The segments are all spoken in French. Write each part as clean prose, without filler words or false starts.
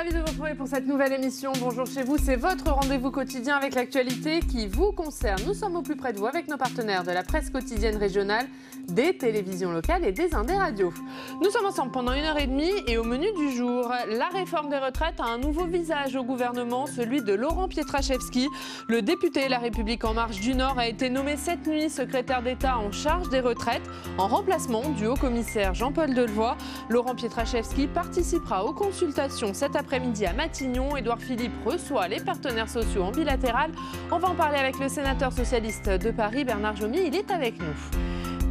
Ravi de vous retrouver pour cette nouvelle émission. Bonjour chez vous, c'est votre rendez-vous quotidien avec l'actualité qui vous concerne. Nous sommes au plus près de vous avec nos partenaires de la presse quotidienne régionale, des télévisions locales et des Indés radios. Nous sommes ensemble pendant 1h30 et au menu du jour, la réforme des retraites a un nouveau visage au gouvernement, celui de Laurent Pietraszewski. Le député La République En Marche du Nord a été nommé cette nuit secrétaire d'État en charge des retraites en remplacement du haut-commissaire Jean-Paul Delevoye. Laurent Pietraszewski participera aux consultations cet après-midi à Matignon. Édouard Philippe reçoit les partenaires sociaux en bilatéral. On va en parler avec le sénateur socialiste de Paris, Bernard Jomier. Il est avec nous.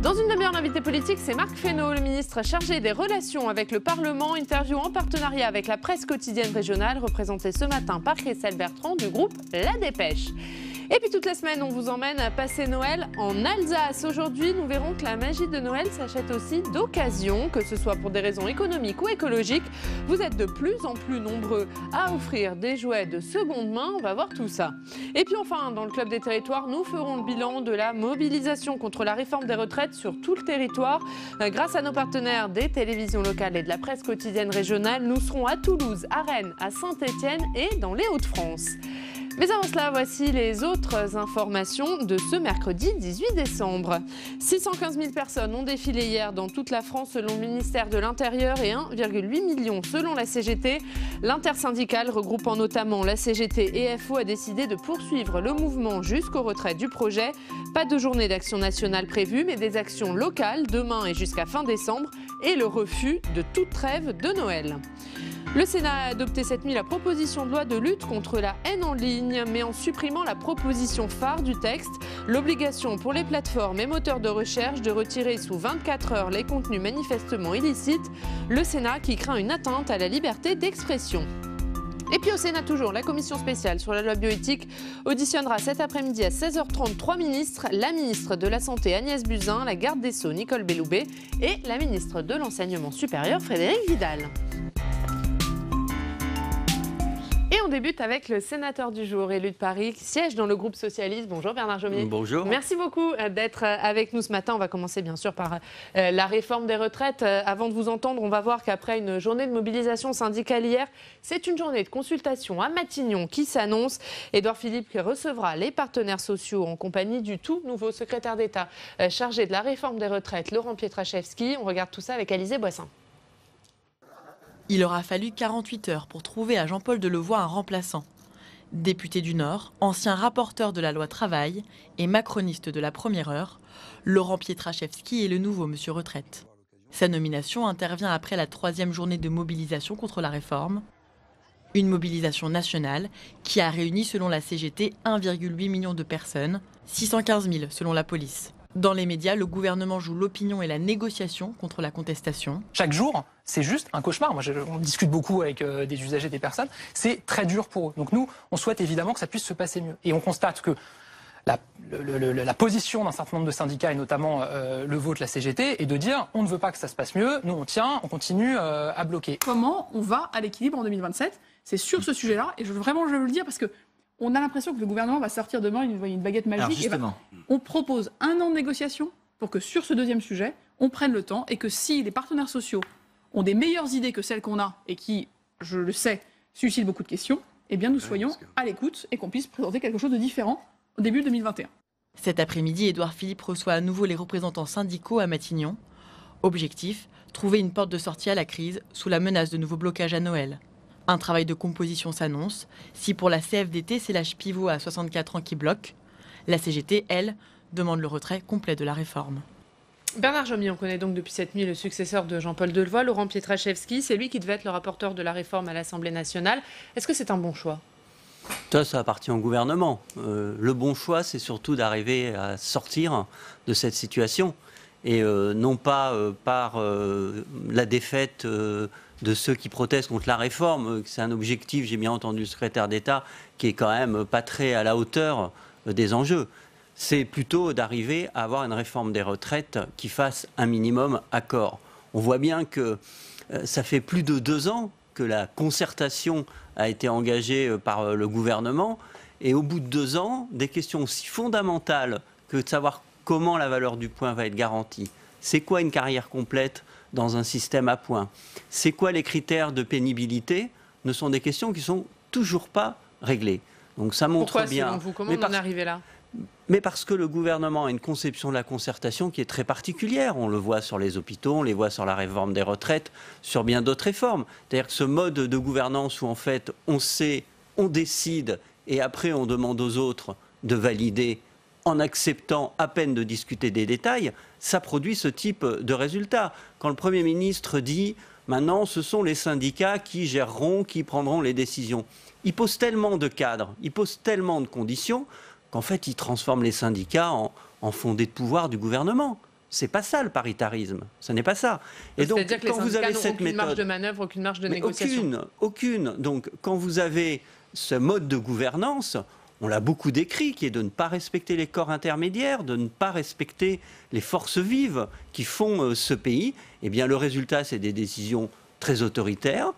Dans une demi-heure, l'invité politique, c'est Marc Fesneau, le ministre chargé des relations avec le Parlement. Interview en partenariat avec la presse quotidienne régionale, représentée ce matin par Christelle Bertrand du groupe La Dépêche. Et puis toute la semaine, on vous emmène à passer Noël en Alsace. Aujourd'hui, nous verrons que la magie de Noël s'achète aussi d'occasion, que ce soit pour des raisons économiques ou écologiques. Vous êtes de plus en plus nombreux à offrir des jouets de seconde main. On va voir tout ça. Et puis enfin, dans le Club des territoires, nous ferons le bilan de la mobilisation contre la réforme des retraites sur tout le territoire. Grâce à nos partenaires des télévisions locales et de la presse quotidienne régionale, nous serons à Toulouse, à Rennes, à Saint-Étienne et dans les Hauts-de-France. Mais avant cela, voici les autres informations de ce mercredi 18 décembre. 615 000 personnes ont défilé hier dans toute la France selon le ministère de l'Intérieur et 1,8 million selon la CGT. L'intersyndicale regroupant notamment la CGT et FO a décidé de poursuivre le mouvement jusqu'au retrait du projet. Pas de journée d'action nationale prévue, mais des actions locales demain et jusqu'à fin décembre et le refus de toute trêve de Noël. Le Sénat a adopté cette nuit la proposition de loi de lutte contre la haine en ligne, mais en supprimant la proposition phare du texte, l'obligation pour les plateformes et moteurs de recherche de retirer sous 24 heures les contenus manifestement illicites. Le Sénat qui craint une atteinte à la liberté d'expression. Et puis au Sénat toujours, la commission spéciale sur la loi bioéthique auditionnera cet après-midi à 16h30 trois ministres, la ministre de la Santé Agnès Buzyn, la garde des Sceaux Nicole Belloubet et la ministre de l'Enseignement supérieur Frédérique Vidal. Et on débute avec le sénateur du jour, élu de Paris, qui siège dans le groupe socialiste. Bonjour Bernard Jomier. Bonjour. Merci beaucoup d'être avec nous ce matin. On va commencer bien sûr par la réforme des retraites. Avant de vous entendre, on va voir qu'après une journée de mobilisation syndicale hier, c'est une journée de consultation à Matignon qui s'annonce. Édouard Philippe qui recevra les partenaires sociaux en compagnie du tout nouveau secrétaire d'État chargé de la réforme des retraites, Laurent Pietraszewski. On regarde tout ça avec Alizé Boissin. Il aura fallu 48 heures pour trouver à Jean-Paul Delevoye un remplaçant. Député du Nord, ancien rapporteur de la loi Travail et macroniste de la première heure, Laurent Pietraszewski est le nouveau monsieur retraite. Sa nomination intervient après la 3e journée de mobilisation contre la réforme. Une mobilisation nationale qui a réuni selon la CGT 1,8 million de personnes, 615 000 selon la police. Dans les médias, le gouvernement joue l'opinion et la négociation contre la contestation. Chaque jour, c'est juste un cauchemar. On discute beaucoup avec des usagers, des personnes. C'est très dur pour eux. Donc nous, on souhaite évidemment que ça puisse se passer mieux. Et on constate que la position d'un certain nombre de syndicats, et notamment le vôtre, la CGT, est de dire on ne veut pas que ça se passe mieux, nous on tient, on continue à bloquer. Comment on va à l'équilibre en 2027 ? C'est sur ce sujet-là, et je veux le dire parce que on a l'impression que le gouvernement va sortir demain une baguette magique. On propose un an de négociation pour que sur ce deuxième sujet, on prenne le temps et que si les partenaires sociaux ont des meilleures idées que celles qu'on a et qui, je le sais, suscitent beaucoup de questions, eh bien nous soyons à l'écoute et qu'on puisse présenter quelque chose de différent au début 2021. Cet après-midi, Édouard Philippe reçoit à nouveau les représentants syndicaux à Matignon. Objectif, trouver une porte de sortie à la crise sous la menace de nouveaux blocages à Noël. Un travail de composition s'annonce. Si pour la CFDT, c'est l'âge pivot à 64 ans qui bloque, la CGT, elle, demande le retrait complet de la réforme. Bernard Jomier, on connaît donc depuis cette nuit le successeur de Jean-Paul Delevoye, Laurent Pietraszewski. C'est lui qui devait être le rapporteur de la réforme à l'Assemblée nationale. Est-ce que c'est un bon choix ? Ça appartient au gouvernement. Le bon choix, c'est surtout d'arriver à sortir de cette situation. Et non pas par la défaite de ceux qui protestent contre la réforme. C'est un objectif, j'ai bien entendu le secrétaire d'État, qui est quand même pas très à la hauteur des enjeux. C'est plutôt d'arriver à avoir une réforme des retraites qui fasse un minimum accord. On voit bien que ça fait plus de 2 ans que la concertation a été engagée par le gouvernement. Et au bout de 2 ans, des questions aussi fondamentales que de savoir comment la valeur du point va être garantie. C'est quoi une carrière complète dans un système à points? C'est quoi les critères de pénibilité ne sont des questions qui ne sont toujours pas réglées. Donc ça montre Pourquoi, bien. Selon vous, comment on en est arrivé là? Mais parce que le gouvernement a une conception de la concertation qui est très particulière. On le voit sur les hôpitaux, on les voit sur la réforme des retraites, sur bien d'autres réformes. C'est-à-dire que ce mode de gouvernance où en fait on sait, on décide et après on demande aux autres de valider en acceptant à peine de discuter des détails, ça produit ce type de résultat. Quand le Premier ministre dit « maintenant ce sont les syndicats qui géreront, qui prendront les décisions », il pose tellement de cadres, il pose tellement de conditions qu'en fait, il transforme les syndicats en fondés de pouvoir du gouvernement. C'est pas ça le paritarisme, ce n'est pas ça. Et donc, c'est-à-dire que les syndicats n'ont aucune marge de manœuvre, aucune marge de négociation. Aucune. Donc, quand vous avez ce mode de gouvernance, on l'a beaucoup décrit, qui est de ne pas respecter les corps intermédiaires, de ne pas respecter les forces vives qui font ce pays, eh bien, le résultat, c'est des décisions très autoritaires,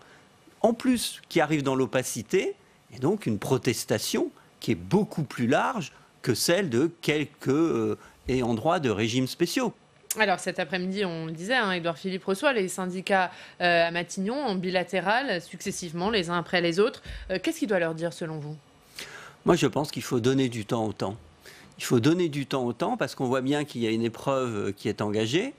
en plus, qui arrivent dans l'opacité, et donc une protestation qui est beaucoup plus large que celle de quelques ayants droit de régimes spéciaux. Alors cet après-midi, on le disait, Édouard Philippe reçoit les syndicats à Matignon en bilatéral, successivement, les uns après les autres. Qu'est-ce qu'il doit leur dire selon vous? Moi, je pense qu'il faut donner du temps au temps. Il faut donner du temps au temps parce qu'on voit bien qu'il y a une épreuve qui est engagée,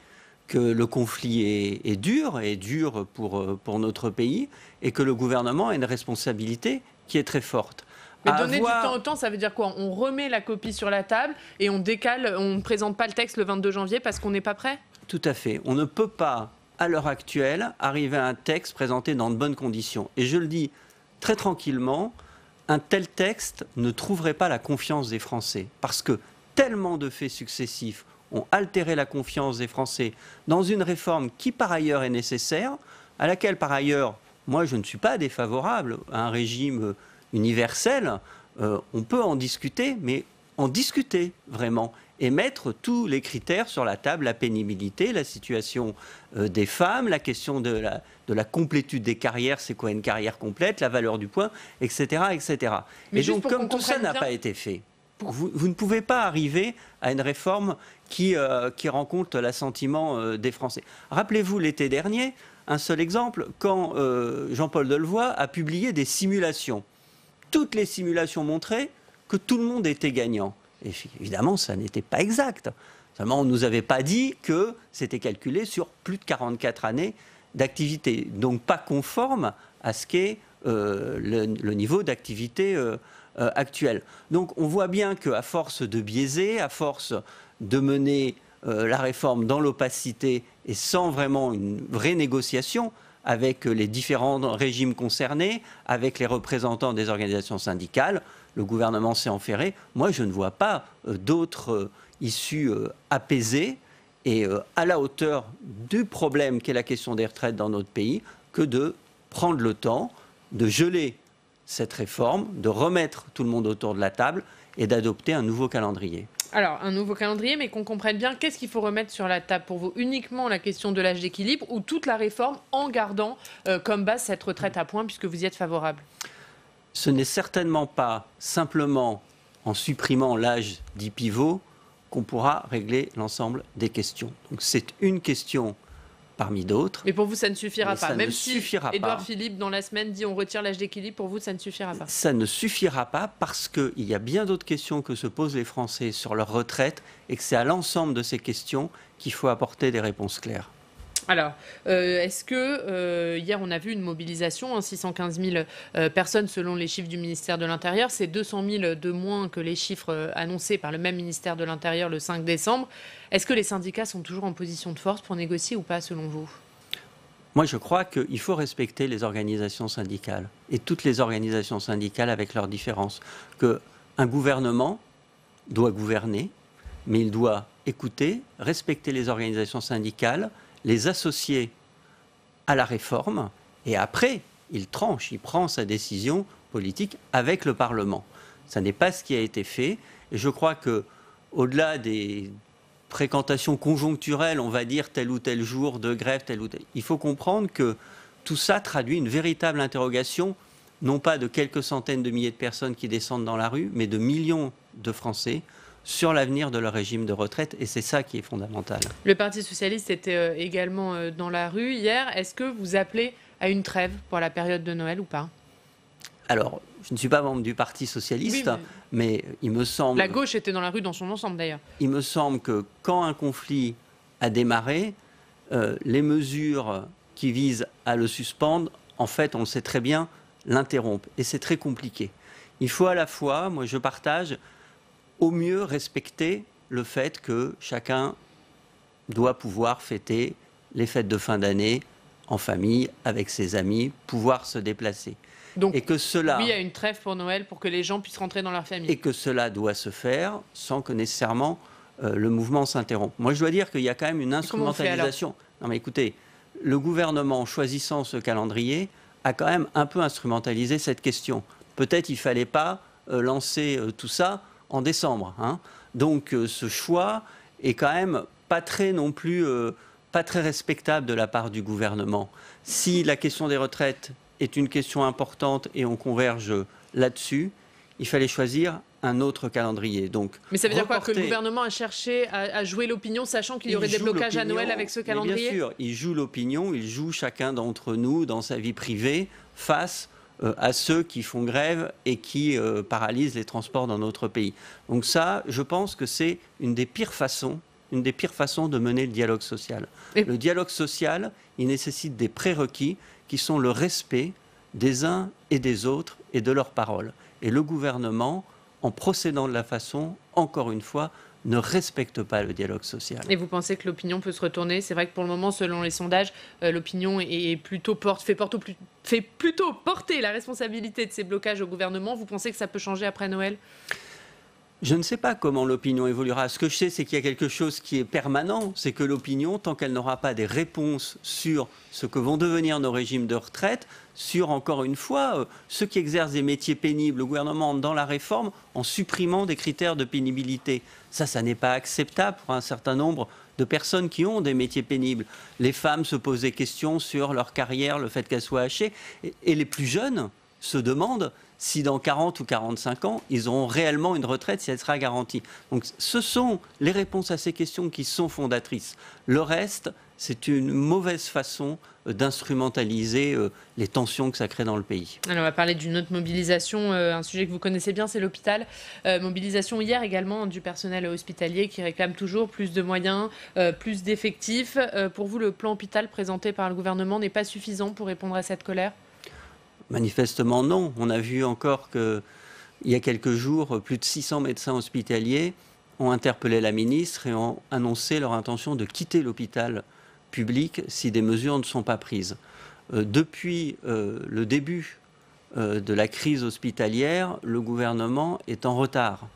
que le conflit est dur pour notre pays et que le gouvernement a une responsabilité qui est très forte. Mais donner du temps au temps, ça veut dire quoi? On remet la copie sur la table et on décale, on ne présente pas le texte le 22 janvier parce qu'on n'est pas prêt? Tout à fait. On ne peut pas, à l'heure actuelle, arriver à un texte présenté dans de bonnes conditions. Et je le dis très tranquillement, un tel texte ne trouverait pas la confiance des Français. Parce que tellement de faits successifs ont altéré la confiance des Français dans une réforme qui, par ailleurs, est nécessaire, à laquelle, par ailleurs, moi, je ne suis pas défavorable à un régime universel. On peut en discuter, mais en discuter vraiment et mettre tous les critères sur la table, la pénibilité, la situation des femmes, la question de la complétude des carrières, c'est quoi une carrière complète, la valeur du point, etc. etc. Mais et donc, comme tout ça n'a pas été fait, vous ne pouvez pas arriver à une réforme qui rencontre l'assentiment des Français. Rappelez-vous l'été dernier, un seul exemple, quand Jean-Paul Delevoye a publié des simulations. Toutes les simulations montraient que tout le monde était gagnant. Et évidemment, ça n'était pas exact. Seulement, on ne nous avait pas dit que c'était calculé sur plus de 44 années d'activité. Donc, pas conforme à ce qu'est le niveau d'activité actuel. Donc, on voit bien qu'à force de biaiser, à force de mener la réforme dans l'opacité et sans vraiment une vraie négociation avec les différents régimes concernés, avec les représentants des organisations syndicales, le gouvernement s'est enferré. Moi, je ne vois pas d'autres issues apaisées et à la hauteur du problème qu'est la question des retraites dans notre pays que de prendre le temps de geler cette réforme, de remettre tout le monde autour de la table et d'adopter un nouveau calendrier. Alors, un nouveau calendrier, mais qu'on comprenne bien, qu'est-ce qu'il faut remettre sur la table pour vous? Uniquement la question de l'âge d'équilibre ou toute la réforme en gardant comme base cette retraite à points puisque vous y êtes favorable? Ce n'est certainement pas simplement en supprimant l'âge dit pivot qu'on pourra régler l'ensemble des questions. Donc c'est une question parmi d'autres. Mais pour vous, ça ne suffira pas. Même si Édouard Philippe, dans la semaine, dit on retire l'âge d'équilibre, pour vous, ça ne suffira pas. Ça ne suffira pas parce qu'il y a bien d'autres questions que se posent les Français sur leur retraite et que c'est à l'ensemble de ces questions qu'il faut apporter des réponses claires. Alors, est-ce que, hier, on a vu une mobilisation, 615 000 personnes selon les chiffres du ministère de l'Intérieur. C'est 200 000 de moins que les chiffres annoncés par le même ministère de l'Intérieur le 5 décembre. Est-ce que les syndicats sont toujours en position de force pour négocier ou pas, selon vous? Moi, je crois qu'il faut respecter les organisations syndicales et toutes les organisations syndicales avec leurs différences. Qu'un gouvernement doit gouverner, mais il doit écouter, respecter les organisations syndicales, les associer à la réforme, et après, il tranche, il prend sa décision politique avec le Parlement. Ça n'est pas ce qui a été fait, et je crois qu'au-delà des fréquentations conjoncturelles, on va dire tel ou tel jour de grève, tel ou tel, il faut comprendre que tout ça traduit une véritable interrogation, non pas de quelques centaines de milliers de personnes qui descendent dans la rue, mais de millions de Français sur l'avenir de leur régime de retraite, et c'est ça qui est fondamental. Le Parti socialiste était également dans la rue hier. Est-ce que vous appelez à une trêve pour la période de Noël ou pas? Alors, je ne suis pas membre du Parti socialiste, Oui, mais il me semble... La gauche était dans la rue dans son ensemble, d'ailleurs. Il me semble que quand un conflit a démarré, les mesures qui visent à le suspendre, en fait, on le sait très bien, l'interrompent. Et c'est très compliqué. Il faut à la fois, moi je partage, au mieux respecter le fait que chacun doit pouvoir fêter les fêtes de fin d'année en famille, avec ses amis, pouvoir se déplacer. Donc, et que cela, oui, il y a une trêve pour Noël pour que les gens puissent rentrer dans leur famille. Et que cela doit se faire sans que nécessairement le mouvement s'interrompe. Moi, je dois dire qu'il y a quand même une instrumentalisation. Non, mais écoutez, le gouvernement, en choisissant ce calendrier, a quand même un peu instrumentalisé cette question. Peut-être il ne fallait pas lancer tout ça en décembre. Hein. Donc, ce choix est quand même pas très non plus, pas très respectable de la part du gouvernement. Si la question des retraites est une question importante et on converge là-dessus, il fallait choisir un autre calendrier. Donc, mais ça veut dire quoi? Que le gouvernement a cherché à jouer l'opinion, sachant qu'il y aurait des blocages à Noël avec ce calendrier? Bien sûr, il joue l'opinion, il joue chacun d'entre nous dans sa vie privée face à ceux qui font grève et qui paralysent les transports dans notre pays. Donc ça, je pense que c'est une des pires façons de mener le dialogue social. Le dialogue social, il nécessite des prérequis qui sont le respect des uns et des autres et de leurs paroles. Et le gouvernement, en procédant de la façon, encore une fois, ne respecte pas le dialogue social. Et vous pensez que l'opinion peut se retourner? C'est vrai que pour le moment, selon les sondages, l'opinion est plutôt fait plutôt porter la responsabilité de ces blocages au gouvernement. Vous pensez que ça peut changer après Noël? Je ne sais pas comment l'opinion évoluera. Ce que je sais, c'est qu'il y a quelque chose qui est permanent, c'est que l'opinion, tant qu'elle n'aura pas des réponses sur ce que vont devenir nos régimes de retraite, sur, encore une fois, ceux qui exercent des métiers pénibles, le gouvernement entre dans la réforme en supprimant des critères de pénibilité. Ça n'est pas acceptable pour un certain nombre de personnes qui ont des métiers pénibles. Les femmes se posent des questions sur leur carrière, le fait qu'elles soient hachées, et les plus jeunes se demandent si dans 40 ou 45 ans, ils auront réellement une retraite, si elle sera garantie. Donc ce sont les réponses à ces questions qui sont fondatrices. Le reste, c'est une mauvaise façon d'instrumentaliser les tensions que ça crée dans le pays. Alors on va parler d'une autre mobilisation, un sujet que vous connaissez bien, c'est l'hôpital. Mobilisation hier également du personnel hospitalier qui réclame toujours plus de moyens, plus d'effectifs. Pour vous, le plan hôpital présenté par le gouvernement n'est pas suffisant pour répondre à cette colère ? Manifestement non. On a vu encore qu'il y a quelques jours, plus de 600 médecins hospitaliers ont interpellé la ministre et ont annoncé leur intention de quitter l'hôpital public si des mesures ne sont pas prises. Depuis le début de la crise hospitalière, le gouvernement est en retard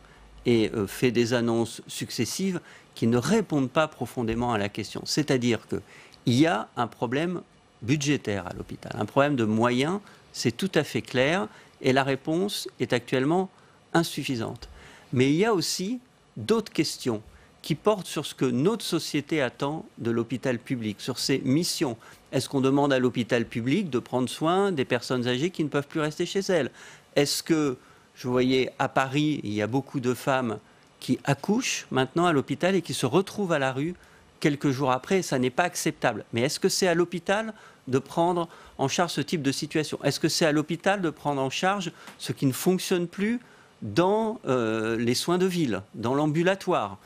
et fait des annonces successives qui ne répondent pas profondément à la question. C'est-à-dire qu'il y a un problème budgétaire à l'hôpital, un problème de moyens. C'est tout à fait clair et la réponse est actuellement insuffisante. Mais il y a aussi d'autres questions qui portent sur ce que notre société attend de l'hôpital public, sur ses missions. Est-ce qu'on demande à l'hôpital public de prendre soin des personnes âgées qui ne peuvent plus rester chez elles? Est-ce que, je voyais à Paris, il y a beaucoup de femmes qui accouchent maintenant à l'hôpital et qui se retrouvent à la rue quelques jours après, et ça n'est pas acceptable. Mais est-ce que c'est à l'hôpital de prendre en charge ce type de situation? Est-ce que c'est à l'hôpital de prendre en charge ce qui ne fonctionne plus dans les soins de ville, dans l'ambulatoire?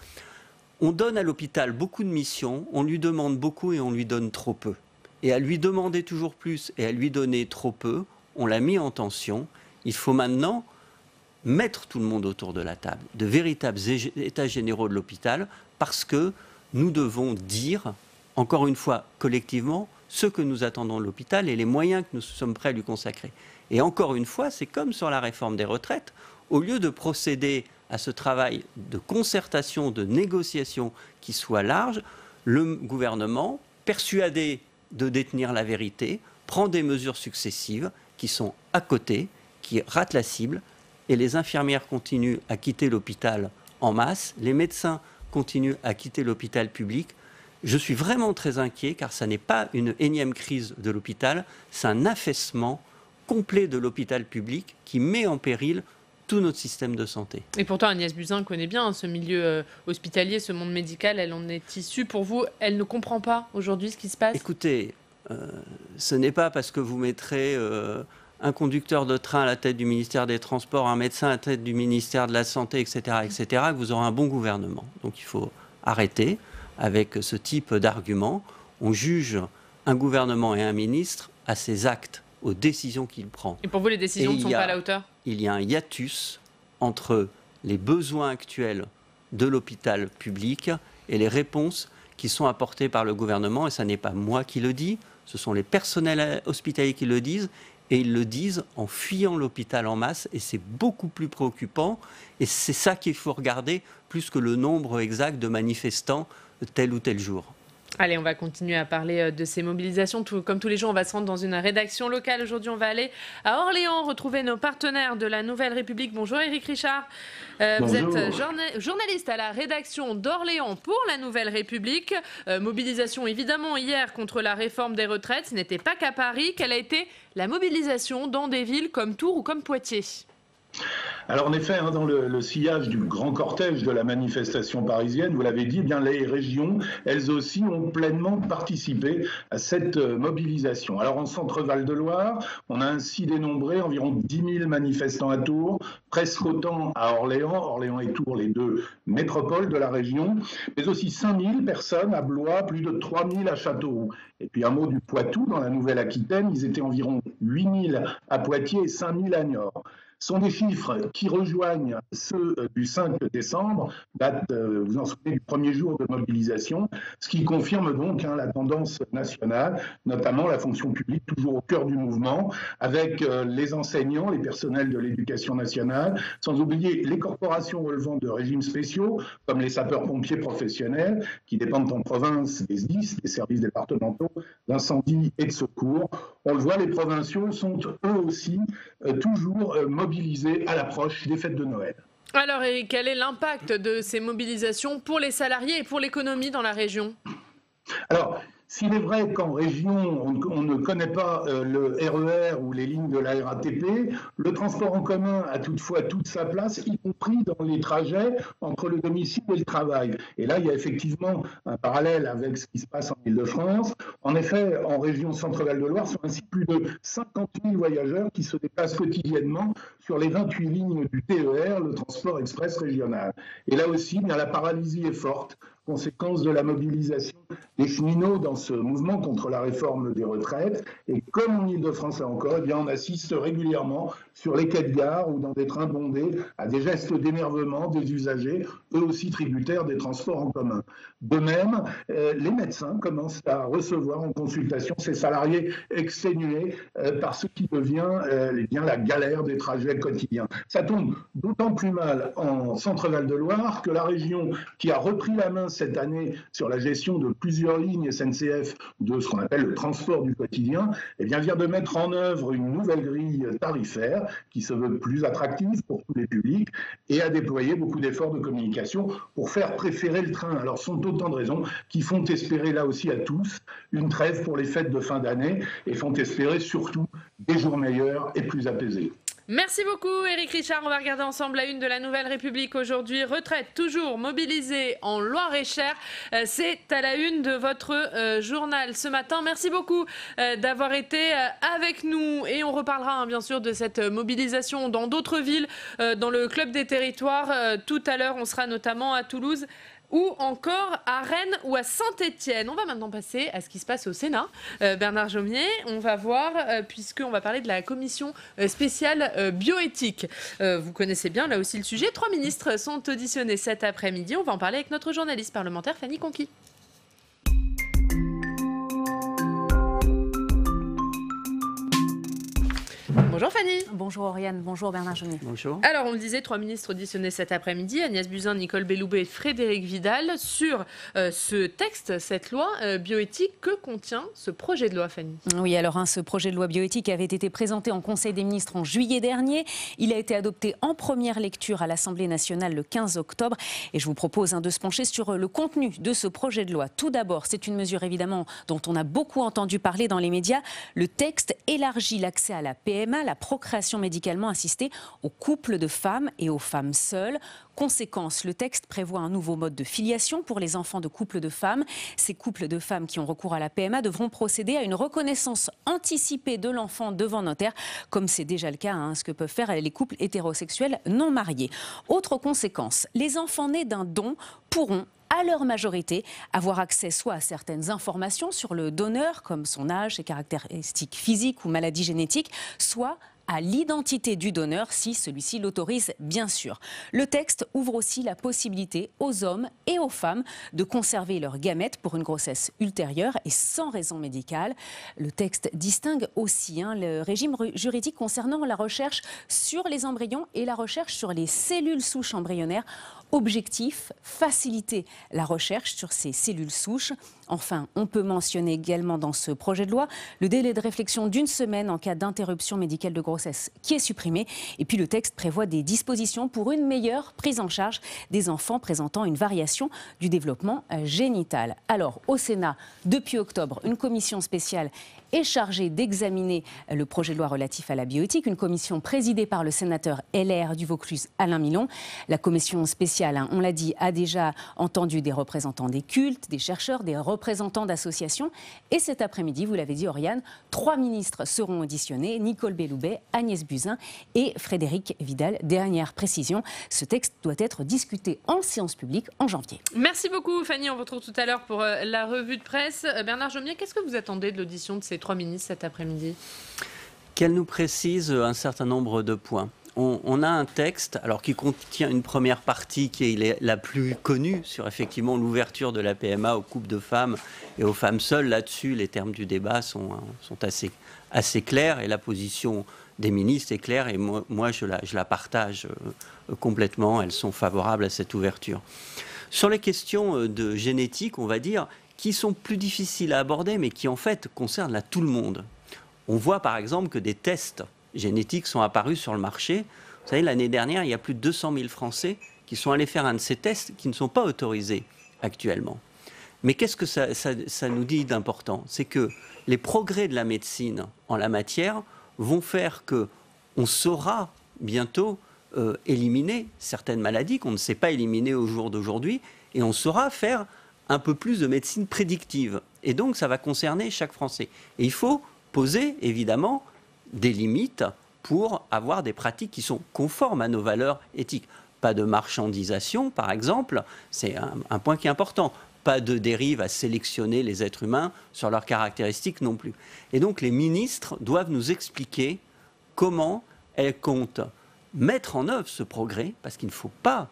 On donne à l'hôpital beaucoup de missions, on lui demande beaucoup et on lui donne trop peu. Et à lui demander toujours plus et à lui donner trop peu, on l'a mis en tension. Il faut maintenant mettre tout le monde autour de la table, de véritables états généraux de l'hôpital, parce que nous devons dire, encore une fois, collectivement, ce que nous attendons de l'hôpital et les moyens que nous sommes prêts à lui consacrer. Et encore une fois, c'est comme sur la réforme des retraites, au lieu de procéder à ce travail de concertation, de négociation qui soit large, le gouvernement, persuadé de détenir la vérité, prend des mesures successives qui sont à côté, qui ratent la cible, et les infirmières continuent à quitter l'hôpital en masse, les médecins continuent à quitter l'hôpital public. Je suis vraiment très inquiet car ça n'est pas une énième crise de l'hôpital, c'est un affaissement complet de l'hôpital public qui met en péril tout notre système de santé. Et pourtant, Agnès Buzyn connaît bien ce milieu hospitalier, ce monde médical, elle en est issue. Pour vous, elle ne comprend pas aujourd'hui ce qui se passe? Écoutez, ce n'est pas parce que vous mettrez un conducteur de train à la tête du ministère des Transports, un médecin à la tête du ministère de la Santé, etc., que vous aurez un bon gouvernement. Donc il faut arrêter avec ce type d'argument. On juge un gouvernement et un ministre à ses actes, aux décisions qu'il prend. Et pour vous, les décisions ne sont pas à la hauteur ? Il y a un hiatus entre les besoins actuels de l'hôpital public et les réponses qui sont apportées par le gouvernement. Et ce n'est pas moi qui le dis, ce sont les personnels hospitaliers qui le disent. Et ils le disent en fuyant l'hôpital en masse. Et c'est beaucoup plus préoccupant. Et c'est ça qu'il faut regarder, plus que le nombre exact de manifestants tel ou tel jour. Allez, on va continuer à parler de ces mobilisations. Comme tous les jours, on va se rendre dans une rédaction locale. Aujourd'hui, on va aller à Orléans, retrouver nos partenaires de la Nouvelle République. Bonjour Éric Richard. Vous êtes journaliste à la rédaction d'Orléans pour la Nouvelle République. Mobilisation évidemment hier contre la réforme des retraites. Ce n'était pas qu'à Paris. Quelle a été la mobilisation dans des villes comme Tours ou comme Poitiers ? Alors en effet, dans le sillage du grand cortège de la manifestation parisienne, vous l'avez dit, bien les régions, elles aussi ont pleinement participé à cette mobilisation. Alors en Centre-Val de Loire, on a ainsi dénombré environ 10 000 manifestants à Tours, presque autant à Orléans et Tours, les deux métropoles de la région, mais aussi 5 000 personnes à Blois, plus de 3 000 à Châteauroux. Et puis un mot du Poitou, dans la Nouvelle-Aquitaine, ils étaient environ 8 000 à Poitiers et 5 000 à Niort. Ce sont des chiffres qui rejoignent ceux du 5 décembre, date, vous en souvenez, du premier jour de mobilisation, ce qui confirme donc la tendance nationale, notamment la fonction publique toujours au cœur du mouvement, avec les enseignants, les personnels de l'éducation nationale, sans oublier les corporations relevant de régimes spéciaux, comme les sapeurs-pompiers professionnels, qui dépendent en province des SDIS, des services départementaux d'incendie et de secours. On le voit, les provinciaux sont eux aussi toujours mobilisés à l'approche des fêtes de Noël. Alors Éric, quel est l'impact de ces mobilisations pour les salariés et pour l'économie dans la région ? Alors, s'il est vrai qu'en région, on ne connaît pas le RER ou les lignes de la RATP, le transport en commun a toutefois toute sa place, y compris dans les trajets entre le domicile et le travail. Et là, il y a effectivement un parallèle avec ce qui se passe en Île-de-France. En effet, en région Centre-Val de Loire, ce sont ainsi plus de 50 000 voyageurs qui se déplacent quotidiennement sur les 28 lignes du TER, le transport express régional. Et là aussi, la paralysie est forte, conséquence de la mobilisation des cheminots dans ce mouvement contre la réforme des retraites. Et comme en Île-de-France là encore, on assiste régulièrement sur les quais de gare ou dans des trains bondés à des gestes d'énervement des usagers, eux aussi tributaires des transports en commun. De même, les médecins commencent à recevoir en consultation ces salariés exténués par ce qui devient la galère des trajets quotidiens. Ça tombe d'autant plus mal en Centre-Val de Loire que la région qui a repris la main cette année sur la gestion de plusieurs lignes SNCF de ce qu'on appelle le transport du quotidien, vient de mettre en œuvre une nouvelle grille tarifaire qui se veut plus attractive pour tous les publics et a déployé beaucoup d'efforts de communication pour faire préférer le train. Alors ce sont autant de raisons qui font espérer là aussi à tous une trêve pour les fêtes de fin d'année et font espérer surtout des jours meilleurs et plus apaisés. Merci beaucoup Éric Richard. On va regarder ensemble la une de la Nouvelle République aujourd'hui. Retraite toujours mobilisée en Loir-et-Cher. C'est à la une de votre journal ce matin. Merci beaucoup d'avoir été avec nous. Et on reparlera bien sûr de cette mobilisation dans d'autres villes, dans le Club des Territoires. Tout à l'heure, on sera notamment à Toulouse ou encore à Rennes ou à Saint-Étienne. On va maintenant passer à ce qui se passe au Sénat. Bernard Jomier, on va voir, puisqu'on va parler de la commission spéciale bioéthique. Vous connaissez bien là aussi le sujet. 3 ministres sont auditionnés cet après-midi. On va en parler avec notre journaliste parlementaire Fanny Conqui. Bonjour Fanny. Bonjour Oriane, bonjour Bernard Jomier. Bonjour. Alors on le disait, 3 ministres auditionnés cet après-midi, Agnès Buzyn, Nicole Belloubet et Frédérique Vidal, sur ce texte, cette loi bioéthique. Que contient ce projet de loi, Fanny ? Oui, alors ce projet de loi bioéthique avait été présenté en Conseil des ministres en juillet dernier. Il a été adopté en première lecture à l'Assemblée nationale le 15 octobre. Et je vous propose de se pencher sur le contenu de ce projet de loi. Tout d'abord, c'est une mesure évidemment dont on a beaucoup entendu parler dans les médias. Le texte élargit l'accès à la PMA, la la procréation médicalement assistée aux couples de femmes et aux femmes seules. Conséquence, le texte prévoit un nouveau mode de filiation pour les enfants de couples de femmes. Ces couples de femmes qui ont recours à la PMA devront procéder à une reconnaissance anticipée de l'enfant devant notaire, comme c'est déjà le cas, ce que peuvent faire les couples hétérosexuels non mariés. Autre conséquence, les enfants nés d'un don pourront, à leur majorité, avoir accès soit à certaines informations sur le donneur, comme son âge, ses caractéristiques physiques ou maladies génétiques, soit à l'identité du donneur, si celui-ci l'autorise, bien sûr. Le texte ouvre aussi la possibilité aux hommes et aux femmes de conserver leurs gamètes pour une grossesse ultérieure et sans raison médicale. Le texte distingue aussi le régime juridique concernant la recherche sur les embryons et la recherche sur les cellules souches embryonnaires. Objectif, faciliter la recherche sur ces cellules souches. Enfin, on peut mentionner également dans ce projet de loi le délai de réflexion d'1 semaine en cas d'interruption médicale de grossesse qui est supprimé. Et puis le texte prévoit des dispositions pour une meilleure prise en charge des enfants présentant une variation du développement génital. Alors, au Sénat, depuis octobre, une commission spéciale est chargée d'examiner le projet de loi relatif à la bioéthique, une commission présidée par le sénateur LR du Vaucluse, Alain Milon. La commission spéciale, on l'a dit, a déjà entendu des représentants des cultes, des chercheurs, des représentants d'associations. Et cet après-midi, vous l'avez dit, Oriane, 3 ministres seront auditionnés, Nicole Belloubet, Agnès Buzyn et Frédérique Vidal. Dernière précision, ce texte doit être discuté en séance publique en janvier. Merci beaucoup Fanny, on vous retrouve tout à l'heure pour la revue de presse. Bernard Jomier, qu'est-ce que vous attendez de l'audition de ces 3 ministres cet après-midi? Qu'elle nous précise un certain nombre de points. On a un texte qui contient une première partie qui est la plus connue sur effectivement l'ouverture de la PMA aux couples de femmes et aux femmes seules. Là-dessus, les termes du débat sont assez clairs et la position des ministres est claire et moi je la partage complètement. Elles sont favorables à cette ouverture. Sur les questions de génétique, on va dire, qui sont plus difficiles à aborder mais qui en fait concernent tout le monde. On voit par exemple que des tests génétiques sont apparus sur le marché. Vous savez, l'année dernière, il y a plus de 200 000 Français qui sont allés faire un de ces tests qui ne sont pas autorisés actuellement. Mais qu'est-ce que ça nous dit d'important? C'est que les progrès de la médecine en la matière vont faire qu'on saura bientôt éliminer certaines maladies qu'on ne sait pas éliminer au jour d'aujourd'hui et on saura faire un peu plus de médecine prédictive. Et donc, ça va concerner chaque Français. Et il faut poser, évidemment, des limites pour avoir des pratiques qui sont conformes à nos valeurs éthiques. Pas de marchandisation, par exemple, c'est un point qui est important. Pas de dérive à sélectionner les êtres humains sur leurs caractéristiques non plus. Et donc les ministres doivent nous expliquer comment elles comptent mettre en œuvre ce progrès, parce qu'il ne faut pas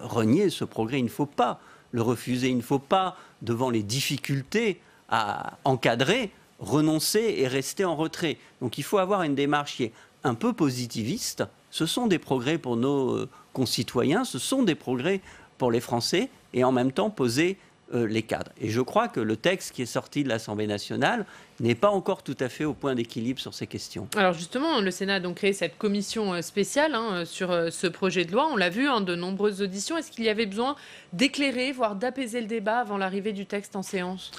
renier ce progrès, il ne faut pas le refuser, il ne faut pas, devant les difficultés à encadrer, renoncer et rester en retrait. Donc il faut avoir une démarche qui est un peu positiviste. Ce sont des progrès pour nos concitoyens, ce sont des progrès pour les Français, et en même temps poser les cadres. Et je crois que le texte qui est sorti de l'Assemblée nationale n'est pas encore tout à fait au point d'équilibre sur ces questions. Alors justement, le Sénat a donc créé cette commission spéciale sur ce projet de loi. On l'a vu, de nombreuses auditions. Est-ce qu'il y avait besoin d'éclairer, voire d'apaiser le débat avant l'arrivée du texte en séance ?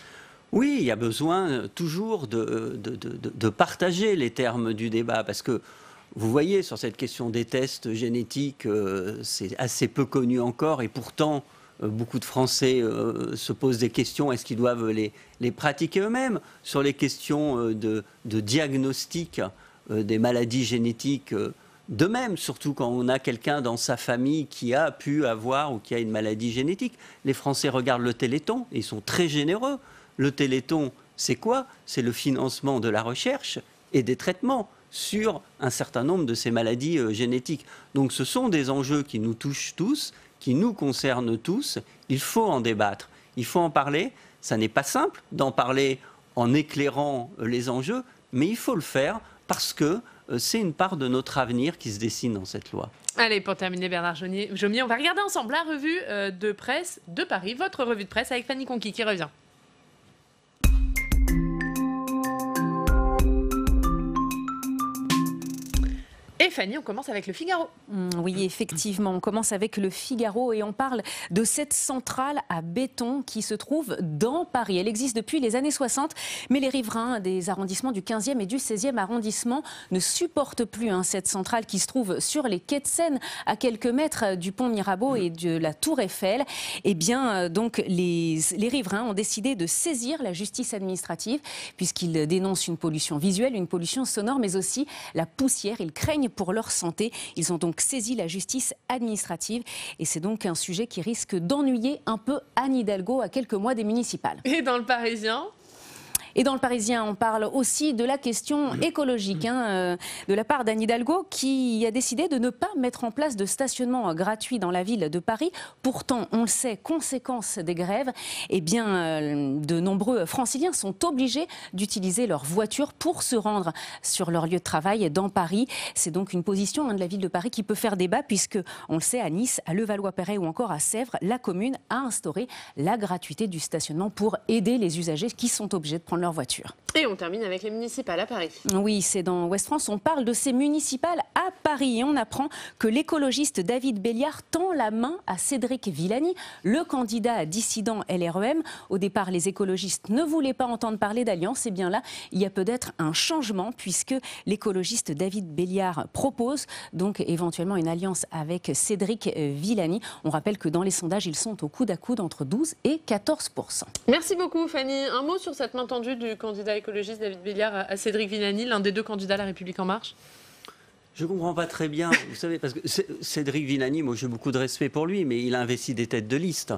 Oui, il y a besoin toujours de partager les termes du débat, parce que vous voyez, sur cette question des tests génétiques, c'est assez peu connu encore, et pourtant, beaucoup de Français se posent des questions, est-ce qu'ils doivent les pratiquer eux-mêmes? Sur les questions de diagnostic des maladies génétiques, de même, surtout quand on a quelqu'un dans sa famille qui a pu avoir ou qui a une maladie génétique. Les Français regardent le Téléthon, et ils sont très généreux. Le Téléthon, c'est quoi? C'est le financement de la recherche et des traitements sur un certain nombre de ces maladies génétiques. Donc ce sont des enjeux qui nous touchent tous, qui nous concernent tous. Il faut en débattre, il faut en parler. Ça n'est pas simple d'en parler en éclairant les enjeux, mais il faut le faire parce que c'est une part de notre avenir qui se dessine dans cette loi. Allez, pour terminer, Bernard Jomier, on va regarder ensemble la revue de presse de Paris, votre revue de presse avec Fanny Conquis qui revient. Et Fanny, on commence avec le Figaro. Oui, effectivement, on commence avec le Figaro et on parle de cette centrale à béton qui se trouve dans Paris. Elle existe depuis les années 60, mais les riverains des arrondissements du 15e et du 16e arrondissement ne supportent plus cette centrale qui se trouve sur les quais de Seine, à quelques mètres du pont Mirabeau et de la Tour Eiffel. Eh bien, donc, les riverains ont décidé de saisir la justice administrative puisqu'ils dénoncent une pollution visuelle, une pollution sonore, mais aussi la poussière. Ils craignent pour leur santé. Ils ont donc saisi la justice administrative et c'est donc un sujet qui risque d'ennuyer un peu Anne Hidalgo à quelques mois des municipales. Et dans le Parisien ? Et dans le Parisien, on parle aussi de la question écologique, de la part d'Anne Hidalgo qui a décidé de ne pas mettre en place de stationnement gratuit dans la ville de Paris. Pourtant, on le sait, conséquence des grèves, eh bien, de nombreux franciliens sont obligés d'utiliser leur voiture pour se rendre sur leur lieu de travail dans Paris. C'est donc une position de la ville de Paris qui peut faire débat puisque, on le sait, à Nice, à Levallois-Perret ou encore à Sèvres, la commune a instauré la gratuité du stationnement pour aider les usagers qui sont obligés de prendre leur voiture. Et on termine avec les municipales à Paris. Oui, c'est dans Ouest France. On parle de ces municipales à Paris et on apprend que l'écologiste David Béliard tend la main à Cédric Villani, le candidat dissident LREM. Au départ, les écologistes ne voulaient pas entendre parler d'alliance. Et bien là, il y a peut-être un changement puisque l'écologiste David Béliard propose donc éventuellement une alliance avec Cédric Villani. On rappelle que dans les sondages, ils sont au coude à coude entre 12 et 14%. Merci beaucoup Fanny. Un mot sur cette main tendue du candidat écologiste David Béliard à Cédric Villani, l'un des deux candidats à La République En Marche? Je ne comprends pas très bien, vous savez, parce que Cédric Villani, moi j'ai beaucoup de respect pour lui, mais il a investi des têtes de liste.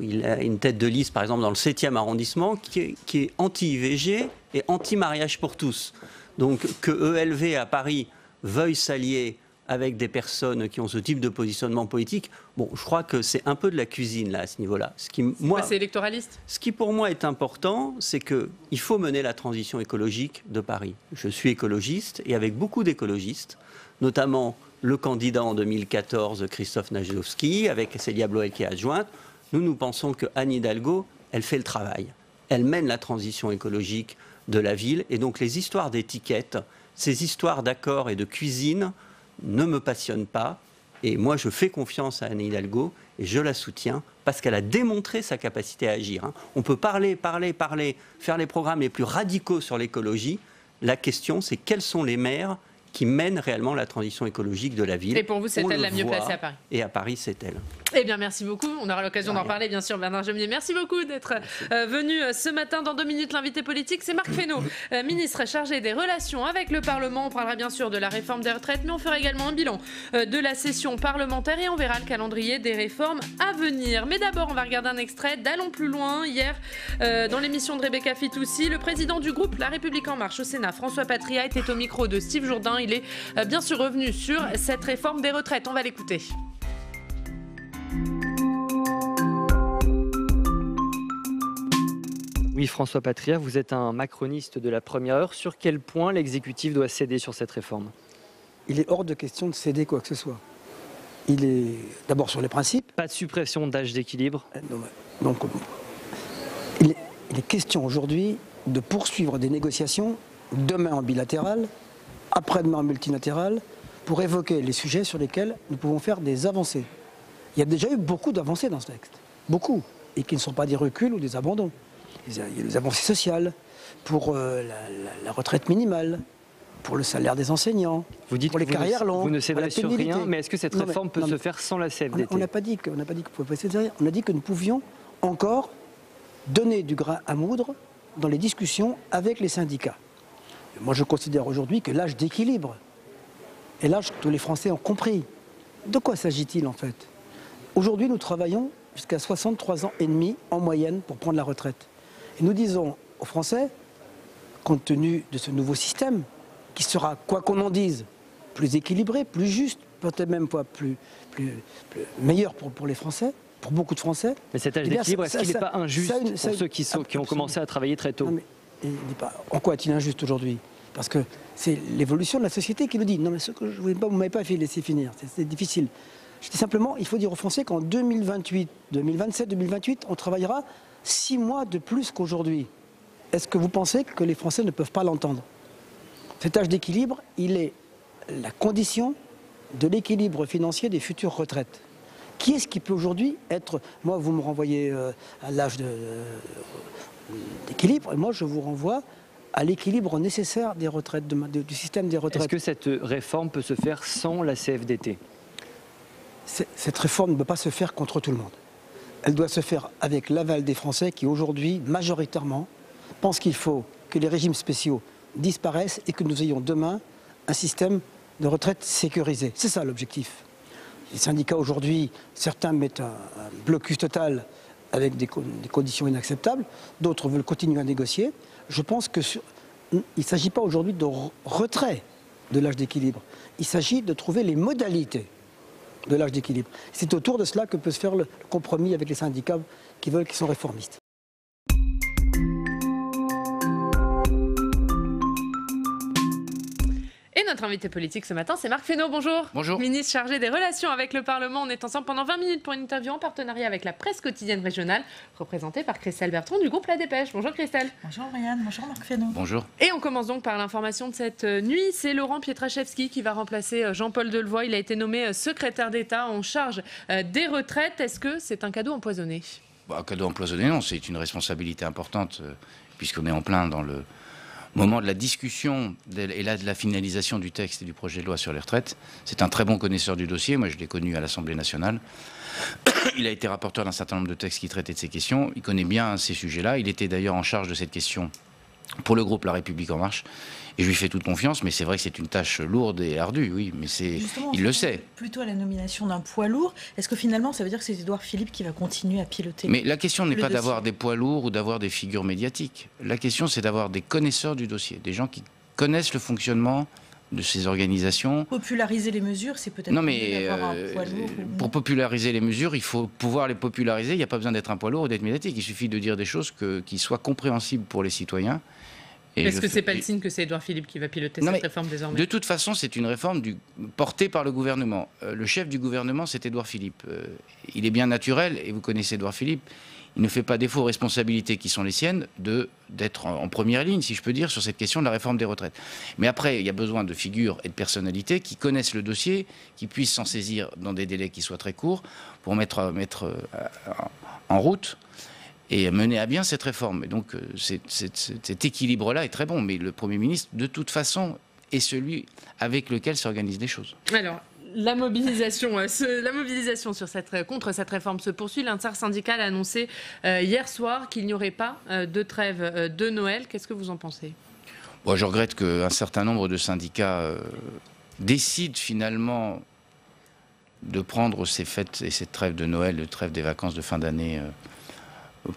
Il a une tête de liste, par exemple, dans le 7e arrondissement, qui est anti-IVG et anti-mariage pour tous. Donc que ELV à Paris veuille s'allier avec des personnes qui ont ce type de positionnement politique, bon, je crois que c'est un peu de la cuisine là, à ce niveau-là. C'est électoraliste. Ce qui pour moi est important, c'est qu'il faut mener la transition écologique de Paris. Je suis écologiste et avec beaucoup d'écologistes, notamment le candidat en 2014, Christophe Najowski, avec Célia Bloel qui est adjointe, nous pensons que Anne Hidalgo, elle fait le travail. Elle mène la transition écologique de la ville et donc les histoires d'étiquettes, ces histoires d'accords et de cuisine, ne me passionne pas et moi je fais confiance à Anne Hidalgo et je la soutiens parce qu'elle a démontré sa capacité à agir. On peut parler, faire les programmes les plus radicaux sur l'écologie. La question c'est quels sont les maires qui mène réellement la transition écologique de la ville. Et pour vous, c'est elle la mieux placée à Paris. Et à Paris, c'est elle. Eh bien, merci beaucoup. On aura l'occasion d'en parler, bien sûr, Bernard Gemier. Merci beaucoup d'être venu ce matin. Dans 2 minutes, l'invité politique, c'est Marc Fesneau, ministre chargé des relations avec le Parlement. On parlera bien sûr de la réforme des retraites, mais on fera également un bilan de la session parlementaire et on verra le calendrier des réformes à venir. Mais d'abord, on va regarder un extrait d'Allons plus loin. Hier, dans l'émission de Rebecca Fitoussi, le président du groupe La République En Marche au Sénat, François Patria, était au micro de Steve Jourdain. Il est bien sûr revenu sur cette réforme des retraites. On va l'écouter. Oui, François Patria, vous êtes un macroniste de la première heure. Sur quel point l'exécutif doit céder sur cette réforme ? Il est hors de question de céder quoi que ce soit. Il est d'abord sur les principes. Pas de suppression d'âge d'équilibre. Donc, il est question aujourd'hui de poursuivre des négociations, demain en bilatéral, après-demain en multilatéral, pour évoquer les sujets sur lesquels nous pouvons faire des avancées. Il y a déjà eu beaucoup d'avancées dans ce texte, beaucoup, et qui ne sont pas des reculs ou des abandons. Il y a des avancées sociales pour la retraite minimale, pour le salaire des enseignants, vous dites pour les carrières longues. Vous ne céderez sur rien, mais est-ce que cette réforme peut se faire sans la CFDT ? On n'a pas dit qu'on pouvait pas céder. On a dit que nous pouvions encore donner du grain à moudre dans les discussions avec les syndicats. Moi, je considère aujourd'hui que l'âge d'équilibre est l'âge que tous les Français ont compris. De quoi s'agit-il en fait ? Aujourd'hui, nous travaillons jusqu'à 63 ans et demi en moyenne pour prendre la retraite. Et nous disons aux Français, compte tenu de ce nouveau système, qui sera, quoi qu'on en dise, plus équilibré, plus juste, peut-être même pas plus meilleur pour les Français, pour beaucoup de Français. Mais cet âge d'équilibre, est-ce qu'il n'est pas injuste pour ceux qui ont commencé à travailler très tôt ? En quoi est-il injuste aujourd'hui ? Parce que c'est l'évolution de la société qui le dit. Non, mais ce que je voulais pas, vous ne m'avez pas fait laisser finir. C'est difficile. Je dis simplement, il faut dire aux Français qu'en 2028, 2027, 2028, on travaillera 6 mois de plus qu'aujourd'hui. Est-ce que vous pensez que les Français ne peuvent pas l'entendre ? Cet âge d'équilibre, il est la condition de l'équilibre financier des futures retraites. Qui est-ce qui peut aujourd'hui être... Moi, vous me renvoyez à l'âge d'équilibre, et moi, je vous renvoie à l'équilibre nécessaire des retraites, du système des retraites. Est-ce que cette réforme peut se faire sans la CFDT ? Cette réforme ne peut pas se faire contre tout le monde. Elle doit se faire avec l'aval des Français qui, aujourd'hui, majoritairement, pensent qu'il faut que les régimes spéciaux disparaissent et que nous ayons demain un système de retraite sécurisé. C'est ça l'objectif. Les syndicats aujourd'hui, certains mettent un blocus total avec des conditions inacceptables, d'autres veulent continuer à négocier. Je pense qu'il ne s'agit pas aujourd'hui de retrait de l'âge d'équilibre. Il s'agit de trouver les modalités de l'âge d'équilibre. C'est autour de cela que peut se faire le compromis avec les syndicats qui sont réformistes. Et notre invité politique ce matin, c'est Marc Fesneau. Bonjour. Bonjour. Ministre chargé des relations avec le Parlement. On est ensemble pendant 20 minutes pour une interview en partenariat avec la presse quotidienne régionale, représentée par Christelle Bertrand du groupe La Dépêche. Bonjour Christelle. Bonjour Marianne, bonjour Marc Fesneau. Bonjour. Et on commence donc par l'information de cette nuit. C'est Laurent Pietraszewski qui va remplacer Jean-Paul Delevoye. Il a été nommé secrétaire d'État en charge des retraites. Est-ce que c'est un cadeau empoisonné ? Un cadeau empoisonné, non. C'est une responsabilité importante puisqu'on est en plein dans le moment de la discussion et là de la finalisation du texte et du projet de loi sur les retraites. C'est un très bon connaisseur du dossier. Moi, je l'ai connu à l'Assemblée nationale. Il a été rapporteur d'un certain nombre de textes qui traitaient de ces questions. Il connaît bien ces sujets-là. Il était d'ailleurs en charge de cette question pour le groupe La République En Marche. Et je lui fais toute confiance, mais c'est vrai que c'est une tâche lourde et ardue, oui, mais il le sait. Plutôt à la nomination d'un poids lourd, est-ce que finalement ça veut dire que c'est Édouard Philippe qui va continuer à piloter ? Mais la question n'est pas d'avoir des poids lourds ou d'avoir des figures médiatiques. La question, c'est d'avoir des connaisseurs du dossier, des gens qui connaissent le fonctionnement de ces organisations. Populariser les mesures, c'est peut-être non, mais d'avoir un poids lourd. Pour populariser les mesures, il faut pouvoir les populariser. Il n'y a pas besoin d'être un poids lourd ou d'être médiatique. Il suffit de dire des choses qui soient compréhensibles pour les citoyens. Est-ce que ce n'est pas le signe que c'est Édouard Philippe qui va piloter cette réforme désormais ? De toute façon, c'est une réforme portée par le gouvernement. Le chef du gouvernement, c'est Édouard Philippe. Il est bien naturel, et vous connaissez Édouard Philippe, il ne fait pas défaut aux responsabilités qui sont les siennes d'être en première ligne, si je peux dire, sur cette question de la réforme des retraites. Mais après, il y a besoin de figures et de personnalités qui connaissent le dossier, qui puissent s'en saisir dans des délais qui soient très courts pour mettre en route et mener à bien cette réforme. Et donc cet équilibre-là est très bon, mais le Premier ministre, de toute façon, est celui avec lequel s'organisent les choses. Alors, la mobilisation contre cette réforme se poursuit. L'intersyndical a annoncé hier soir qu'il n'y aurait pas de trêve de Noël. Qu'est-ce que vous en pensez ? Bon, je regrette qu'un certain nombre de syndicats décident finalement de prendre ces fêtes et cette trêve de Noël, de trêve des vacances de fin d'année,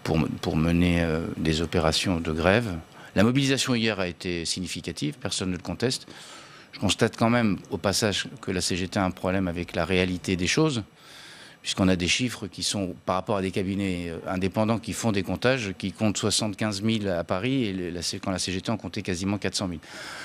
pour mener des opérations de grève. La mobilisation hier a été significative, personne ne le conteste. Je constate quand même au passage que la CGT a un problème avec la réalité des choses, puisqu'on a des chiffres qui sont par rapport à des cabinets indépendants qui font des comptages, qui comptent 75 000 à Paris, et quand la CGT en comptait quasiment 400 000.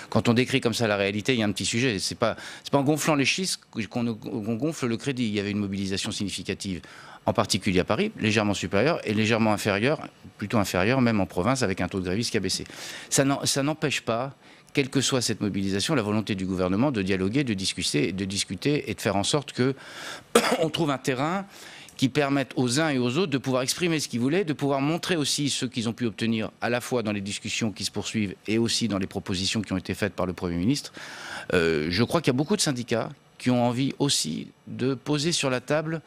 Quand on décrit comme ça la réalité, il y a un petit sujet. C'est pas en gonflant les chiffres qu'on gonfle le crédit. Il y avait une mobilisation significative, en particulier à Paris, légèrement supérieure et légèrement inférieure, plutôt inférieure même en province, avec un taux de grévistes qui a baissé. Ça n'empêche pas, quelle que soit cette mobilisation, la volonté du gouvernement de dialoguer, de discuter et de faire en sorte qu'on trouve un terrain qui permette aux uns et aux autres de pouvoir exprimer ce qu'ils voulaient, de pouvoir montrer aussi ce qu'ils ont pu obtenir à la fois dans les discussions qui se poursuivent et aussi dans les propositions qui ont été faites par le Premier ministre. Je crois qu'il y a beaucoup de syndicats qui ont envie aussi de poser sur la table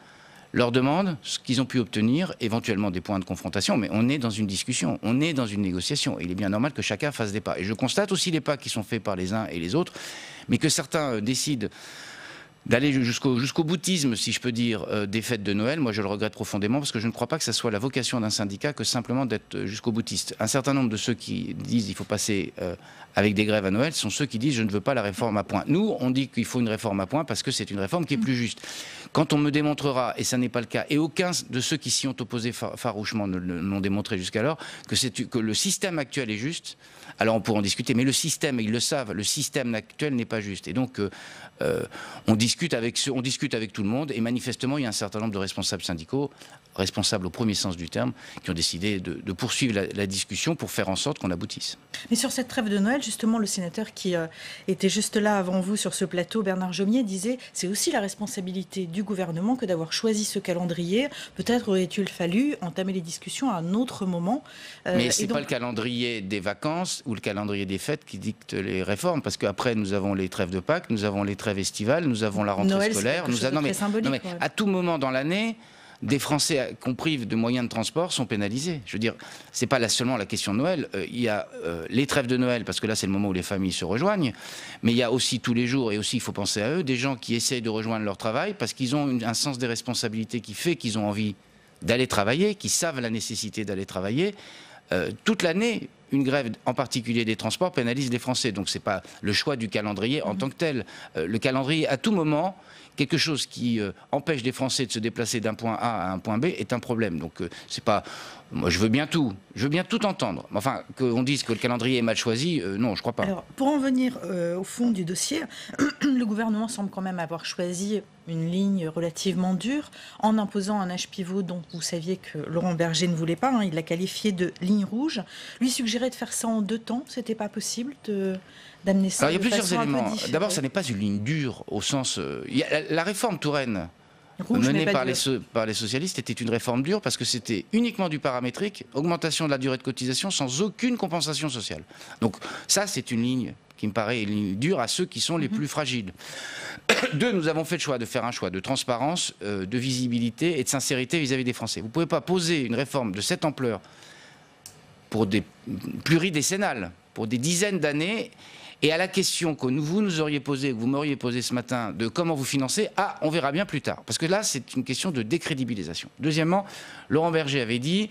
leurs demandes, ce qu'ils ont pu obtenir, éventuellement des points de confrontation, mais on est dans une discussion, on est dans une négociation. Il est bien normal que chacun fasse des pas. Et je constate aussi les pas qui sont faits par les uns et les autres, mais que certains décident d'aller jusqu'au boutisme, si je peux dire, des fêtes de Noël. Moi, je le regrette profondément parce que je ne crois pas que ça soit la vocation d'un syndicat que simplement d'être jusqu'au boutiste. Un certain nombre de ceux qui disent qu'il faut passer avec des grèves à Noël sont ceux qui disent je ne veux pas la réforme à point. Nous, on dit qu'il faut une réforme à point parce que c'est une réforme qui est plus juste. Quand on me démontrera, et ça n'est pas le cas, et aucun de ceux qui s'y ont opposés farouchement ne l'ont démontré jusqu'alors, que le système actuel est juste, alors on pourra en discuter, mais le système, ils le savent, le système actuel n'est pas juste. Et donc, on discute avec tout le monde, et manifestement, il y a un certain nombre de responsables syndicaux, responsables au premier sens du terme, qui ont décidé de poursuivre la discussion pour faire en sorte qu'on aboutisse. Mais sur cette trêve de Noël, justement, le sénateur qui était juste là avant vous sur ce plateau, Bernard Jomier, disait « c'est aussi la responsabilité du gouvernement que d'avoir choisi ce calendrier. Peut-être aurait-il fallu entamer les discussions à un autre moment. » Mais ce n'est pas le calendrier des vacances ou le calendrier des fêtes qui dicte les réformes, parce qu'après, nous avons les trêves de Pâques, nous avons les trêves estivales, nous avons la rentrée Noël, scolaire. À tout moment dans l'année, des Français qu'on prive de moyens de transport sont pénalisés. Je veux dire, c'est pas seulement la question de Noël. Il y a les trêves de Noël, parce que là, c'est le moment où les familles se rejoignent. Mais il y a aussi tous les jours, et aussi il faut penser à eux, des gens qui essayent de rejoindre leur travail parce qu'ils ont un sens des responsabilités qui fait qu'ils ont envie d'aller travailler, qui savent la nécessité d'aller travailler. Toute l'année, une grève, en particulier des transports, pénalise les Français. Donc c'est pas le choix du calendrier en tant que tel. Le calendrier, à tout moment, quelque chose qui empêche des Français de se déplacer d'un point A à un point B est un problème. Donc c'est pas... Moi, je veux bien tout entendre. Enfin, qu'on dise que le calendrier est mal choisi, non, je crois pas. Alors, pour en venir au fond du dossier, le gouvernement semble quand même avoir choisi une ligne relativement dure en imposant un âge pivot dont vous saviez que Laurent Berger ne voulait pas. Il l'a qualifié de ligne rouge. Lui suggérait de faire ça en 2 temps. C'était pas possible d'amener ça. Alors, il y a plusieurs éléments. D'abord, ça n'est pas une ligne dure au sens... la réforme Touraine menée par les socialistes était une réforme dure parce que c'était uniquement du paramétrique, augmentation de la durée de cotisation sans aucune compensation sociale. Donc ça, c'est une ligne qui me paraît une ligne dure à ceux qui sont les plus fragiles. 2, nous avons fait le choix de faire un choix de transparence, de visibilité et de sincérité vis-à-vis des Français. Vous ne pouvez pas poser une réforme de cette ampleur pour des pluridécennales, pour des dizaines d'années. Et à la question que vous nous auriez posée, que vous m'auriez posée ce matin, de comment vous financez, on verra bien plus tard. Parce que là, c'est une question de décrédibilisation. Deuxièmement, Laurent Berger avait dit,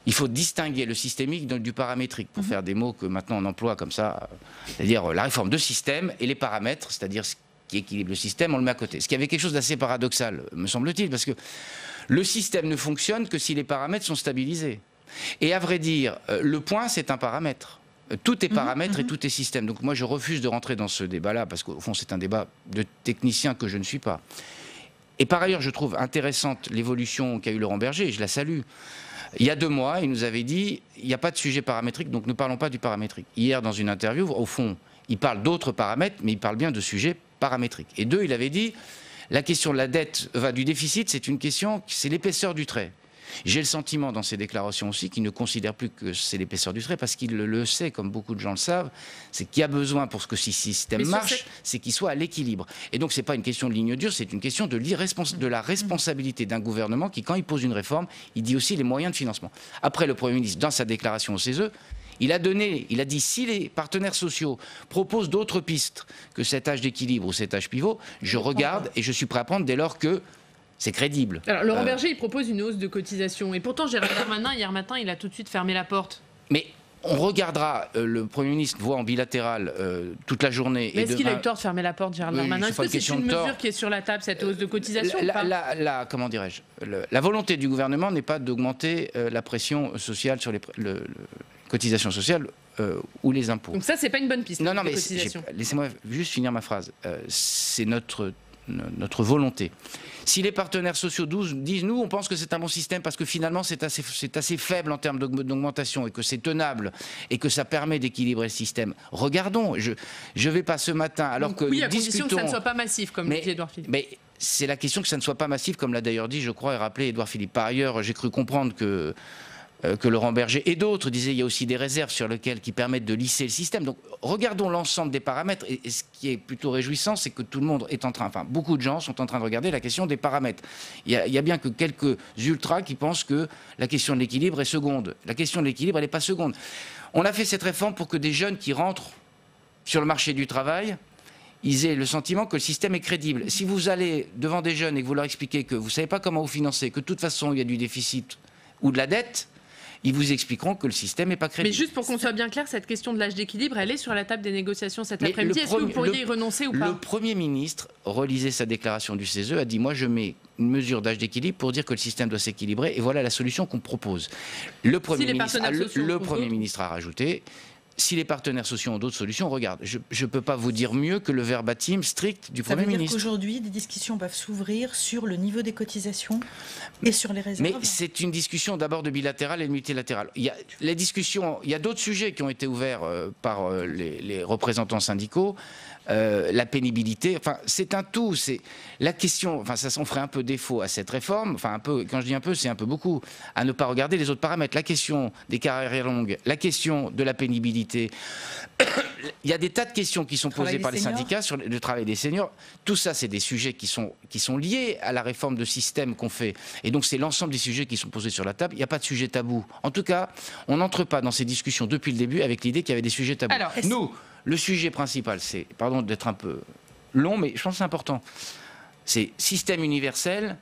il faut distinguer le systémique du paramétrique, pour faire des mots que maintenant on emploie comme ça, c'est-à-dire la réforme de système et les paramètres, c'est-à-dire ce qui équilibre le système, on le met à côté. Ce qui avait quelque chose d'assez paradoxal, me semble-t-il, parce que le système ne fonctionne que si les paramètres sont stabilisés. Et à vrai dire, le point, c'est un paramètre. Tout est paramètre et tout est système. Donc moi, je refuse de rentrer dans ce débat-là, parce qu'au fond, c'est un débat de technicien que je ne suis pas. Et par ailleurs, je trouve intéressante l'évolution qu'a eu Laurent Berger, et je la salue. Il y a 2 mois, il nous avait dit, il n'y a pas de sujet paramétrique, donc ne parlons pas du paramétrique. Hier, dans une interview, au fond, il parle d'autres paramètres, mais il parle bien de sujets paramétriques. Et 2, il avait dit, la question de la dette, du déficit, c'est une question, c'est l'épaisseur du trait. J'ai le sentiment dans ces déclarations aussi qu'il ne considère plus que c'est l'épaisseur du trait parce qu'il le sait, comme beaucoup de gens le savent, c'est qu'il y a besoin pour que ce système marche, c'est qu'il soit à l'équilibre. Et donc c'est pas une question de ligne dure, c'est une question de la responsabilité d'un gouvernement qui, quand il pose une réforme, il dit aussi les moyens de financement. Après, le Premier ministre, dans sa déclaration au CESE, il a dit si les partenaires sociaux proposent d'autres pistes que cet âge d'équilibre ou cet âge pivot, je regarde et je suis prêt à prendre dès lors que c'est crédible. Alors, Laurent Berger, il propose une hausse de cotisation. Et pourtant, Gérald Darmanin, hier matin, il a tout de suite fermé la porte. Mais on regardera, le Premier ministre voit en bilatéral toute la journée. Mais est-ce qu'il a eu tort de fermer la porte, Gérald Darmanin? Est-ce que c'est une mesure qui est sur la table, cette hausse de cotisation comment dirais-je, la volonté du gouvernement n'est pas d'augmenter la pression sociale sur les cotisations sociales ou les impôts. Donc ça, c'est pas une bonne piste. Non, mais laissez-moi juste finir ma phrase. C'est notre volonté. Si les partenaires sociaux disent nous, on pense que c'est un bon système parce que finalement c'est assez faible en termes d'augmentation et que c'est tenable et que ça permet d'équilibrer le système. Regardons. Je ne vais pas ce matin alors donc, que oui, à condition que ça ne soit pas massif, comme le dit Édouard Philippe. Mais c'est la question que ça ne soit pas massif, comme l'a d'ailleurs dit, je crois, et rappelé Édouard Philippe. Par ailleurs, j'ai cru comprendre que Laurent Berger et d'autres disaient il y a aussi des réserves sur lesquelles qui permettent de lisser le système. Donc regardons l'ensemble des paramètres et ce qui est plutôt réjouissant, c'est que tout le monde est beaucoup de gens sont en train de regarder la question des paramètres. Il y a bien que quelques ultras qui pensent que la question de l'équilibre est seconde. La question de l'équilibre, elle n'est pas seconde. On a fait cette réforme pour que des jeunes qui rentrent sur le marché du travail, ils aient le sentiment que le système est crédible. Si vous allez devant des jeunes et que vous leur expliquez que vous ne savez pas comment vous financer, que de toute façon il y a du déficit ou de la dette, ils vous expliqueront que le système n'est pas crédible. Mais juste pour qu'on soit bien clair, cette question de l'âge d'équilibre, elle est sur la table des négociations cet après-midi. Est-ce que vous pourriez y renoncer ou pas? Le Premier ministre, relisez sa déclaration du CESE, a dit « Moi, je mets une mesure d'âge d'équilibre pour dire que le système doit s'équilibrer et voilà la solution qu'on propose. » Le Premier ministre a rajouté « Si les partenaires sociaux ont d'autres solutions, regarde, je ne peux pas vous dire mieux que le verbatim strict du Premier ministre. » Ça veut dire qu'aujourd'hui, des discussions peuvent s'ouvrir sur le niveau des cotisations et sur les réserves. Mais c'est une discussion d'abord de bilatéral et de multilatéral. Il y a d'autres sujets qui ont été ouverts par les représentants syndicaux. La pénibilité, enfin c'est un tout, c'est la question, enfin ça s'en ferait un peu défaut à cette réforme, enfin un peu, quand je dis un peu, c'est un peu beaucoup, à ne pas regarder les autres paramètres, la question des carrières longues, la question de la pénibilité, il y a des tas de questions qui sont posées par les syndicats sur le travail des seniors, tout ça c'est des sujets qui sont liés à la réforme de système qu'on fait, et donc c'est l'ensemble des sujets qui sont posés sur la table, il n'y a pas de sujet tabou, en tout cas on n'entre pas dans ces discussions depuis le début avec l'idée qu'il y avait des sujets tabous. Alors, nous, le sujet principal, c'est, pardon d'être un peu long, mais je pense que c'est important, c'est système universel,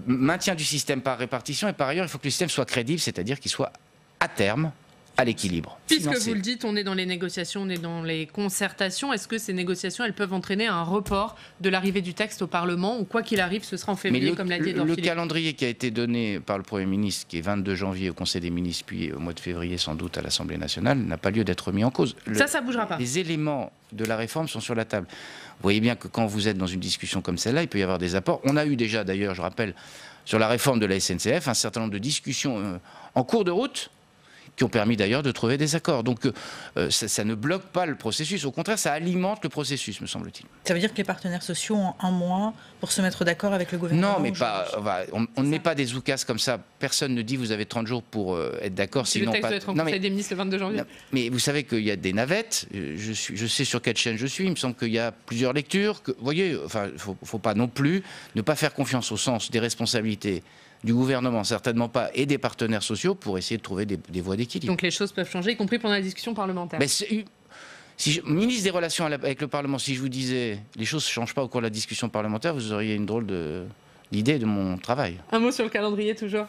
maintien du système par répartition, et par ailleurs, il faut que le système soit crédible, c'est-à-dire qu'il soit à terme à l'équilibre. Puisque vous le dites, on est dans les négociations, on est dans les concertations. Est-ce que ces négociations, elles peuvent entraîner un report de l'arrivée du texte au Parlement, ou quoi qu'il arrive, ce sera en février, comme l'a dit Édouard Philippe? Le calendrier qui a été donné par le Premier ministre, qui est 22 janvier au Conseil des ministres, puis au mois de février sans doute à l'Assemblée nationale, n'a pas lieu d'être mis en cause. Ça bougera pas. Les éléments de la réforme sont sur la table. Vous voyez bien que quand vous êtes dans une discussion comme celle-là, il peut y avoir des apports. On a eu déjà, d'ailleurs, je rappelle, sur la réforme de la SNCF, un certain nombre de discussions en cours de route, qui ont permis d'ailleurs de trouver des accords. Donc ça ne bloque pas le processus, au contraire, ça alimente le processus, me semble-t-il. Ça veut dire que les partenaires sociaux ont un mois pour se mettre d'accord avec le gouvernement? Non, mais pas, on ne met pas des oukas comme ça. Personne ne dit vous avez 30 jours pour être d'accord. Si le texte doit être en Conseil des ministres le 22 janvier. Non, mais vous savez qu'il y a des navettes, je sais sur quelle chaîne je suis, il me semble qu'il y a plusieurs lectures. Vous voyez, enfin, faut pas non plus ne pas faire confiance au sens des responsabilités du gouvernement, certainement pas, et des partenaires sociaux pour essayer de trouver des voies d'équilibre. Donc les choses peuvent changer, y compris pendant la discussion parlementaire. Mais ministre des Relations avec le Parlement, si je vous disais les choses ne changent pas au cours de la discussion parlementaire, vous auriez une drôle d'idée de mon travail. Un mot sur le calendrier toujours.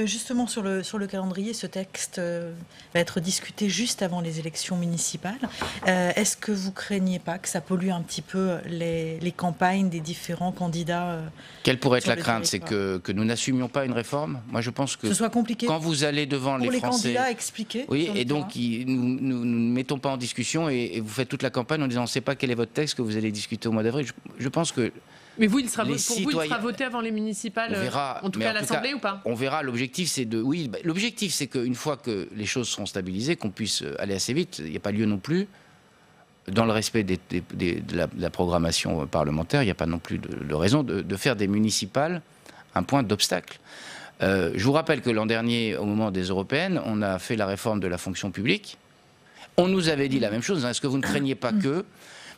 Justement, sur le calendrier, ce texte va être discuté juste avant les élections municipales. Est-ce que vous craignez pas que ça pollue un petit peu les campagnes des différents candidats? Quelle pourrait être la crainte? C'est que nous n'assumions pas une réforme? Moi, je pense que ce soit compliqué quand vous allez devant les Français... Pour les candidats à expliquer. Oui, et donc nous ne mettons pas en discussion et vous faites toute la campagne en disant on ne sait pas quel est votre texte que vous allez discuter au mois d'avril. Je pense que... Mais vous, il sera voté avant les municipales, en tout cas à l'Assemblée ou pas? On verra. L'objectif, c'est l'objectif, c'est qu'une fois que les choses seront stabilisées, qu'on puisse aller assez vite. Il n'y a pas lieu non plus, dans le respect de la programmation parlementaire, il n'y a pas non plus de raison de faire des municipales un point d'obstacle. Je vous rappelle que l'an dernier, au moment des européennes, on a fait la réforme de la fonction publique. On nous avait dit la même chose. Est-ce que vous ne craignez pas que...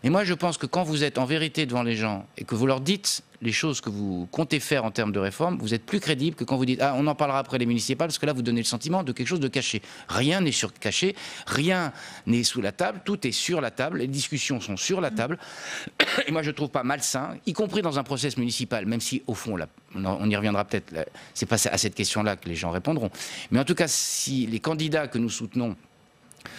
Et moi, je pense que quand vous êtes en vérité devant les gens et que vous leur dites les choses que vous comptez faire en termes de réforme, vous êtes plus crédible que quand vous dites « Ah, on en parlera après les municipales », parce que là, vous donnez le sentiment de quelque chose de caché. Rien n'est caché, rien n'est sous la table, tout est sur la table, les discussions sont sur la table. Et moi, je ne trouve pas malsain, y compris dans un process municipal, même si, au fond, là, on y reviendra peut-être, c'est pas à cette question-là que les gens répondront. Mais en tout cas, si les candidats que nous soutenons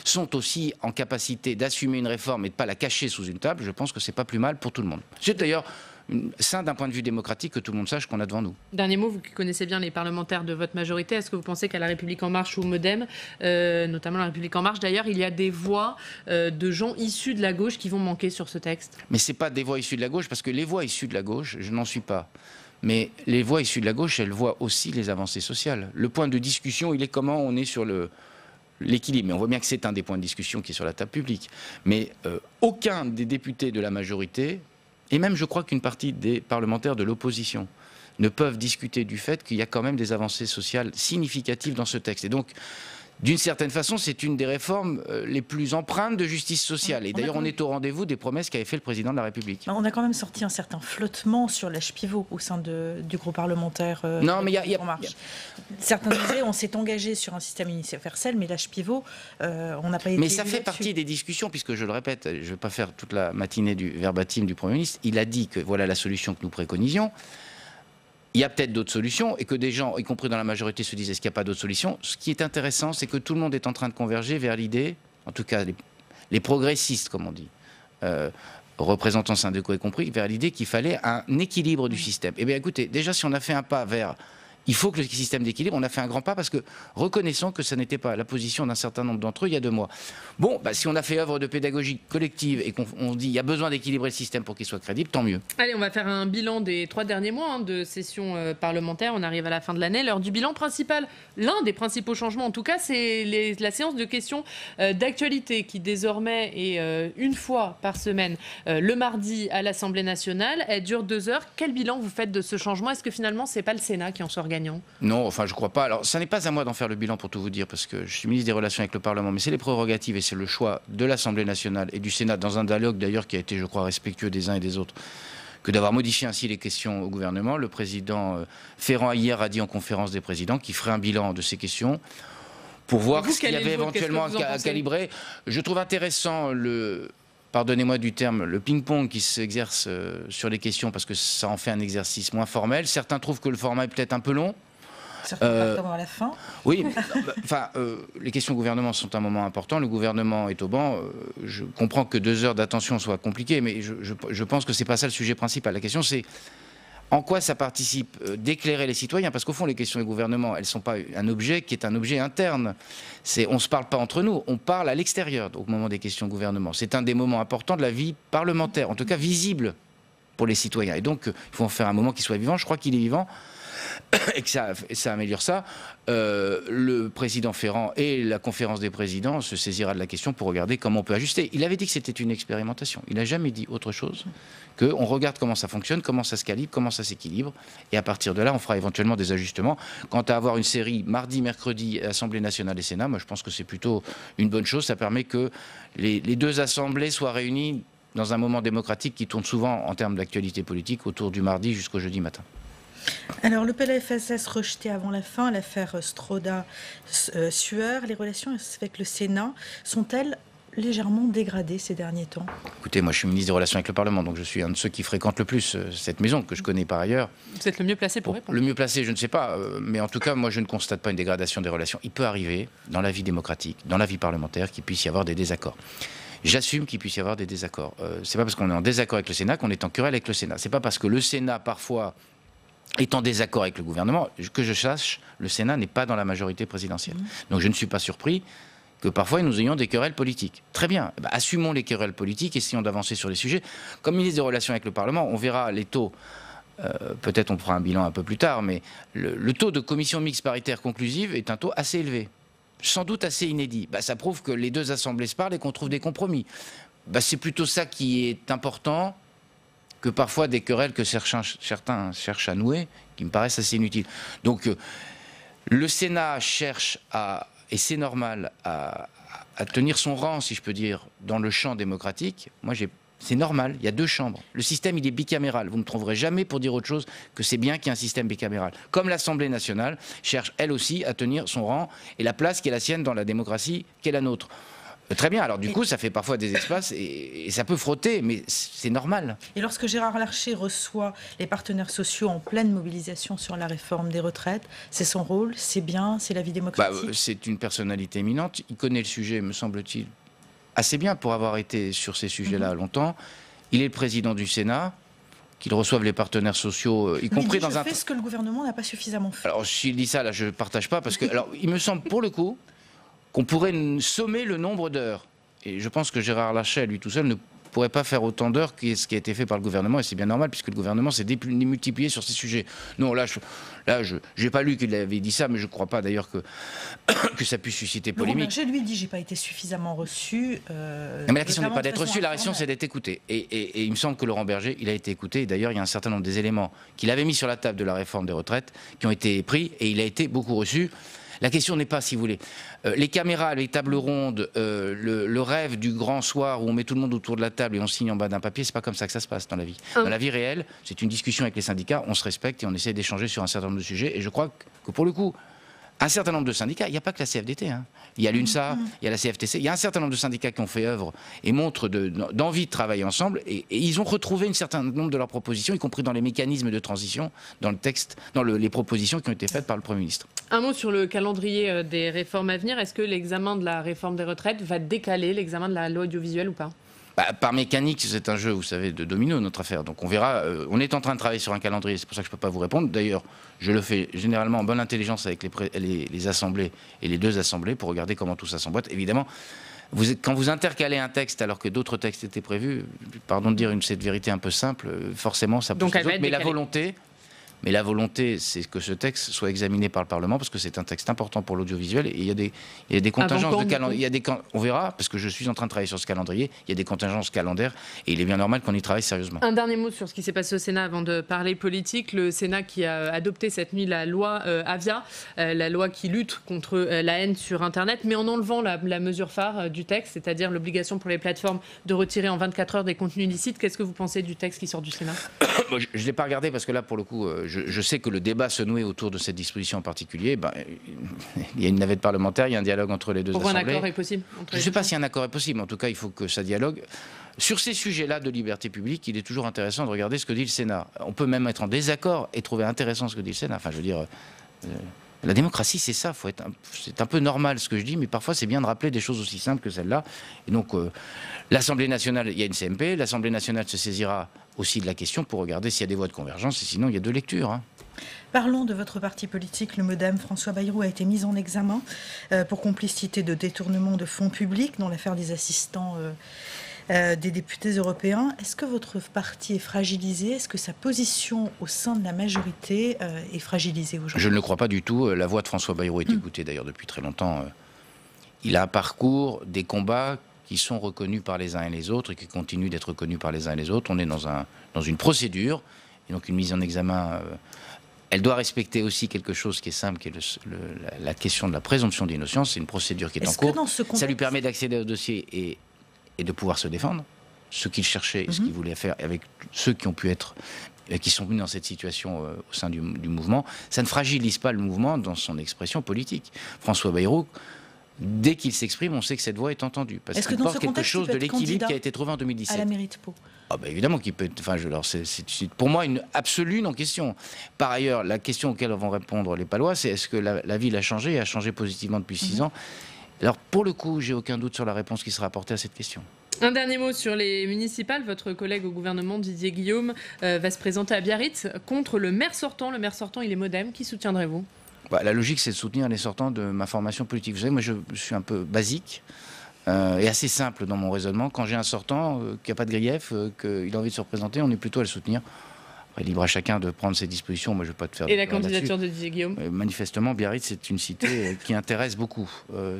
sont aussi en capacité d'assumer une réforme et de ne pas la cacher sous une table, je pense que c'est pas plus mal pour tout le monde. C'est d'ailleurs sain d'un point de vue démocratique que tout le monde sache qu'on a devant nous. Dernier mot, vous qui connaissez bien les parlementaires de votre majorité, est-ce que vous pensez qu'à La République En Marche ou au Modem, notamment La République En Marche d'ailleurs, il y a des voix de gens issus de la gauche qui vont manquer sur ce texte? Mais ce n'est pas des voix issues de la gauche, parce que les voix issues de la gauche, je n'en suis pas. Mais les voix issues de la gauche, elles voient aussi les avancées sociales. Le point de discussion, il est comment on est sur l'équilibre. Mais on voit bien que c'est un des points de discussion qui est sur la table publique. Mais aucun des députés de la majorité, et même je crois qu'une partie des parlementaires de l'opposition, ne peuvent discuter du fait qu'il y a quand même des avancées sociales significatives dans ce texte. Et donc, d'une certaine façon, c'est une des réformes les plus empreintes de justice sociale. Et d'ailleurs, on est au rendez-vous des promesses qu'avait fait le président de la République. On a quand même sorti un certain flottement sur l'âge pivot au sein du groupe parlementaire. Non, mais il y a... Certains disaient on s'est engagé sur un système universel, mais l'âge pivot, on n'a pas été... Mais ça fait partie des discussions, puisque je le répète, je ne vais pas faire toute la matinée du verbatim du Premier ministre. Il a dit que voilà la solution que nous préconisions. il y a peut-être d'autres solutions et que des gens, y compris dans la majorité, se disent est-ce qu'il n'y a pas d'autres solutions. Ce qui est intéressant, c'est que tout le monde est en train de converger vers l'idée, en tout cas les progressistes, comme on dit, représentants syndicaux y compris, vers l'idée qu'il fallait un équilibre du système. Eh bien écoutez, déjà si on a fait un pas vers... Il faut que le système d'équilibre, on a fait un grand pas parce que reconnaissons que ça n'était pas la position d'un certain nombre d'entre eux il y a 2 mois. Bon, si on a fait œuvre de pédagogie collective et qu'on dit il y a besoin d'équilibrer le système pour qu'il soit crédible, tant mieux. Allez, on va faire un bilan des 3 derniers mois de session parlementaire. On arrive à la fin de l'année. L'heure du bilan principal, l'un des principaux changements en tout cas, c'est la séance de questions d'actualité qui désormais est une fois par semaine le mardi à l'Assemblée nationale. Elle dure 2 heures. Quel bilan vous faites de ce changement? Est-ce que finalement c'est pas le Sénat qui en sort gagnant? Non, enfin je crois pas. Alors ça n'est pas à moi d'en faire le bilan pour tout vous dire parce que je suis ministre des Relations avec le Parlement, mais c'est les prérogatives et c'est le choix de l'Assemblée nationale et du Sénat dans un dialogue d'ailleurs qui a été, je crois, respectueux des uns et des autres, que d'avoir modifié ainsi les questions au gouvernement. Le président Ferrand hier a dit en conférence des présidents qu'il ferait un bilan de ces questions pour voir ce qu'il y avait éventuellement à calibrer. Je trouve intéressant pardonnez-moi du terme, le ping-pong qui s'exerce sur les questions parce que ça en fait un exercice moins formel. Certains trouvent que le format est peut-être un peu long. Certains partent à la fin. Oui, les questions au gouvernement sont un moment important. Le gouvernement est au banc. Je comprends que 2 heures d'attention soient compliquées, mais je pense que c'est pas ça le sujet principal. La question c'est en quoi ça participe d'éclairer les citoyens, parce qu'au fond les questions du gouvernement, elles ne sont pas un objet qui est un objet interne. On ne se parle pas entre nous, on parle à l'extérieur au moment des questions au gouvernement. C'est un des moments importants de la vie parlementaire, en tout cas visible pour les citoyens. Et donc il faut en faire un moment qui soit vivant. Je crois qu'il est vivant et que ça améliore ça. Le président Ferrand et la conférence des présidents se saisira de la question pour regarder comment on peut ajuster. Il avait dit que c'était une expérimentation. Il n'a jamais dit autre chose qu'on regarde comment ça fonctionne, comment ça se calibre, comment ça s'équilibre. Et à partir de là, on fera éventuellement des ajustements. Quant à avoir une série mardi, mercredi, Assemblée nationale et Sénat, moi je pense que c'est plutôt une bonne chose. Ça permet que les 2 assemblées soient réunies dans un moment démocratique qui tourne souvent en termes d'actualité politique autour du mardi jusqu'au jeudi matin. Alors, le PLFSS rejeté avant la fin, l'affaire Stroda-Sueur, les relations avec le Sénat sont-elles légèrement dégradées ces derniers temps? Écoutez, moi je suis ministre des Relations avec le Parlement, donc je suis un de ceux qui fréquentent le plus cette maison, que je connais par ailleurs. Vous êtes le mieux placé pour répondre. Le mieux placé, je ne sais pas, mais en tout cas, moi je ne constate pas une dégradation des relations. Il peut arriver, dans la vie démocratique, dans la vie parlementaire, qu'il puisse y avoir des désaccords. J'assume qu'il puisse y avoir des désaccords. C'est pas parce qu'on est en désaccord avec le Sénat qu'on est en querelle avec le Sénat. C'est pas parce que le Sénat, parfois, est en désaccord avec le gouvernement, que je sache, le Sénat n'est pas dans la majorité présidentielle. Donc je ne suis pas surpris que parfois nous ayons des querelles politiques. Très bien, assumons les querelles politiques, essayons d'avancer sur les sujets. Comme ministre des Relations avec le Parlement, on verra les taux, peut-être on fera un bilan un peu plus tard, mais le taux de commission mixte paritaire conclusive est un taux assez élevé, sans doute assez inédit. Ça prouve que les 2 assemblées se parlent et qu'on trouve des compromis. C'est plutôt ça qui est important, que parfois des querelles que certains cherchent à nouer, qui me paraissent assez inutiles. Donc le Sénat cherche et c'est normal, à tenir son rang, si je peux dire, dans le champ démocratique. Moi, c'est normal, il y a 2 chambres. Le système, il est bicaméral. Vous ne me trouverez jamais pour dire autre chose que c'est bien qu'il y ait un système bicaméral. Comme l'Assemblée nationale cherche, elle aussi, à tenir son rang et la place qui est la sienne dans la démocratie, qui est la nôtre. Très bien, alors du coup ça fait parfois des espaces et ça peut frotter, mais c'est normal. Et lorsque Gérard Larcher reçoit les partenaires sociaux en pleine mobilisation sur la réforme des retraites, c'est son rôle, c'est bien, c'est la vie démocratique? C'est une personnalité éminente, il connaît le sujet, me semble-t-il, assez bien pour avoir été sur ces sujets-là longtemps. Il est le président du Sénat, qu'il reçoive les partenaires sociaux, y compris dans un... Je fais ce que le gouvernement n'a pas suffisamment fait. Alors s'il dit ça, là je ne partage pas, parce que alors, il me semble pour le coup qu'on pourrait sommer le nombre d'heures. Et je pense que Gérard Larcher, à lui tout seul, ne pourrait pas faire autant d'heures que ce qui a été fait par le gouvernement, et c'est bien normal, puisque le gouvernement s'est démultiplié sur ces sujets. Non, là, je n'ai pas lu qu'il avait dit ça, mais je ne crois pas d'ailleurs que ça puisse susciter polémique. Laurent Berger, lui, dit « j'ai pas été suffisamment reçu ». Mais la question n'est pas d'être reçu, la question c'est d'être écouté. Et il me semble que Laurent Berger, il a été écouté, et d'ailleurs il y a un certain nombre des éléments qu'il avait mis sur la table de la réforme des retraites, qui ont été pris, et il a été beaucoup reçu. La question n'est pas, si vous voulez, les caméras, les tables rondes, le rêve du grand soir où on met tout le monde autour de la table et on signe en bas d'un papier, c'est pas comme ça que ça se passe dans la vie. Dans la vie réelle, c'est une discussion avec les syndicats, on se respecte et on essaie d'échanger sur un certain nombre de sujets. Et je crois que pour le coup, un certain nombre de syndicats, il n'y a pas que la CFDT, hein. Il y a l'UNSA, il y a la CFTC, il y a un certain nombre de syndicats qui ont fait œuvre et montrent d'envie de travailler ensemble, et ils ont retrouvé un certain nombre de leurs propositions, y compris dans les mécanismes de transition, dans le texte, dans les propositions qui ont été faites par le Premier ministre. Un mot sur le calendrier des réformes à venir. Est-ce que l'examen de la réforme des retraites va décaler l'examen de la loi audiovisuelle ou pas ? Par mécanique, c'est un jeu, vous savez, de domino, notre affaire. Donc on verra. On est en train de travailler sur un calendrier, c'est pour ça que je ne peux pas vous répondre. D'ailleurs, je le fais généralement en bonne intelligence avec les assemblées et les deux assemblées pour regarder comment tout ça s'emboîte. Évidemment, quand vous intercalez un texte alors que d'autres textes étaient prévus, pardon de dire cette vérité un peu simple, forcément ça pousse les autres. Mais la volonté, c'est que ce texte soit examiné par le Parlement, parce que c'est un texte important pour l'audiovisuel, et il y a des contingences de calendrier. On verra, parce que je suis en train de travailler sur ce calendrier, il y a des contingences calendaires, et il est bien normal qu'on y travaille sérieusement. Un dernier mot sur ce qui s'est passé au Sénat avant de parler politique. Le Sénat qui a adopté cette nuit la loi Avia, la loi qui lutte contre la haine sur Internet, mais en enlevant la mesure phare du texte, c'est-à-dire l'obligation pour les plateformes de retirer en 24 heures des contenus illicites. Qu'est-ce que vous pensez du texte qui sort du Sénat ? Je ne l'ai pas regardé, parce que là, pour le coup, je sais que le débat se nouait autour de cette disposition en particulier. Il y a une navette parlementaire, il y a un dialogue entre les deux assemblées. Pour un accord est possible Je ne sais pas si un accord est possible, en tout cas, il faut que ça dialogue. Sur ces sujets-là de liberté publique, il est toujours intéressant de regarder ce que dit le Sénat. On peut même être en désaccord et trouver intéressant ce que dit le Sénat. Enfin, je veux dire, la démocratie, c'est ça. C'est un peu normal ce que je dis, mais parfois c'est bien de rappeler des choses aussi simples que celle-là. Et donc, l'Assemblée nationale, il y a une CMP, l'Assemblée nationale se saisira aussi de la question pour regarder s'il y a des voies de convergence, et sinon il y a deux lectures. Hein. Parlons de votre parti politique. Le MoDem, François Bayrou, a été mis en examen pour complicité de détournement de fonds publics dans l'affaire des assistants des députés européens. Est-ce que votre parti est fragilisé ? Est-ce que sa position au sein de la majorité est fragilisée aujourd'hui ? Je ne le crois pas du tout. La voix de François Bayrou est écoutée d'ailleurs depuis très longtemps. Il a un parcours, des combats qui sont reconnus par les uns et les autres et qui continuent d'être reconnus par les uns et les autres. On est dans une procédure, et donc une mise en examen... Elle doit respecter aussi quelque chose qui est simple, qui est la question de la présomption d'innocence. C'est une procédure qui est en cours. Ça lui permet d'accéder au dossier et de pouvoir se défendre. Ce qu'il cherchait, ce qu'il voulait faire avec ceux qui ont pu être, qui sont venus dans cette situation au sein du mouvement. Ça ne fragilise pas le mouvement dans son expression politique. François Bayrou, dès qu'il s'exprime, on sait que cette voix est entendue. Parce qu'il porte quelque chose de l'équilibre qui a été trouvé en 2017. À la mairie de Pau. Évidemment qu'il peut être... c'est pour moi une absolue non-question. Par ailleurs, la question auquel vont répondre les Palois, c'est est-ce que la ville a changé et a changé positivement depuis 6 ans ? Alors, pour le coup, j'ai aucun doute sur la réponse qui sera apportée à cette question. Un dernier mot sur les municipales. Votre collègue au gouvernement, Didier Guillaume, va se présenter à Biarritz contre le maire sortant. Le maire sortant, il est MoDem. Qui soutiendrez-vous ? La logique, c'est de soutenir les sortants de ma formation politique. Vous savez, moi, je suis un peu basique. Et assez simple dans mon raisonnement. Quand j'ai un sortant qui n'a pas de grief, qu'il a envie de se représenter, on est plutôt à le soutenir. Après, libre à chacun de prendre ses dispositions. Moi, je ne vais pas te faire. Et la candidature de Didier Guillaume manifestement, Biarritz, c'est une cité qui intéresse beaucoup.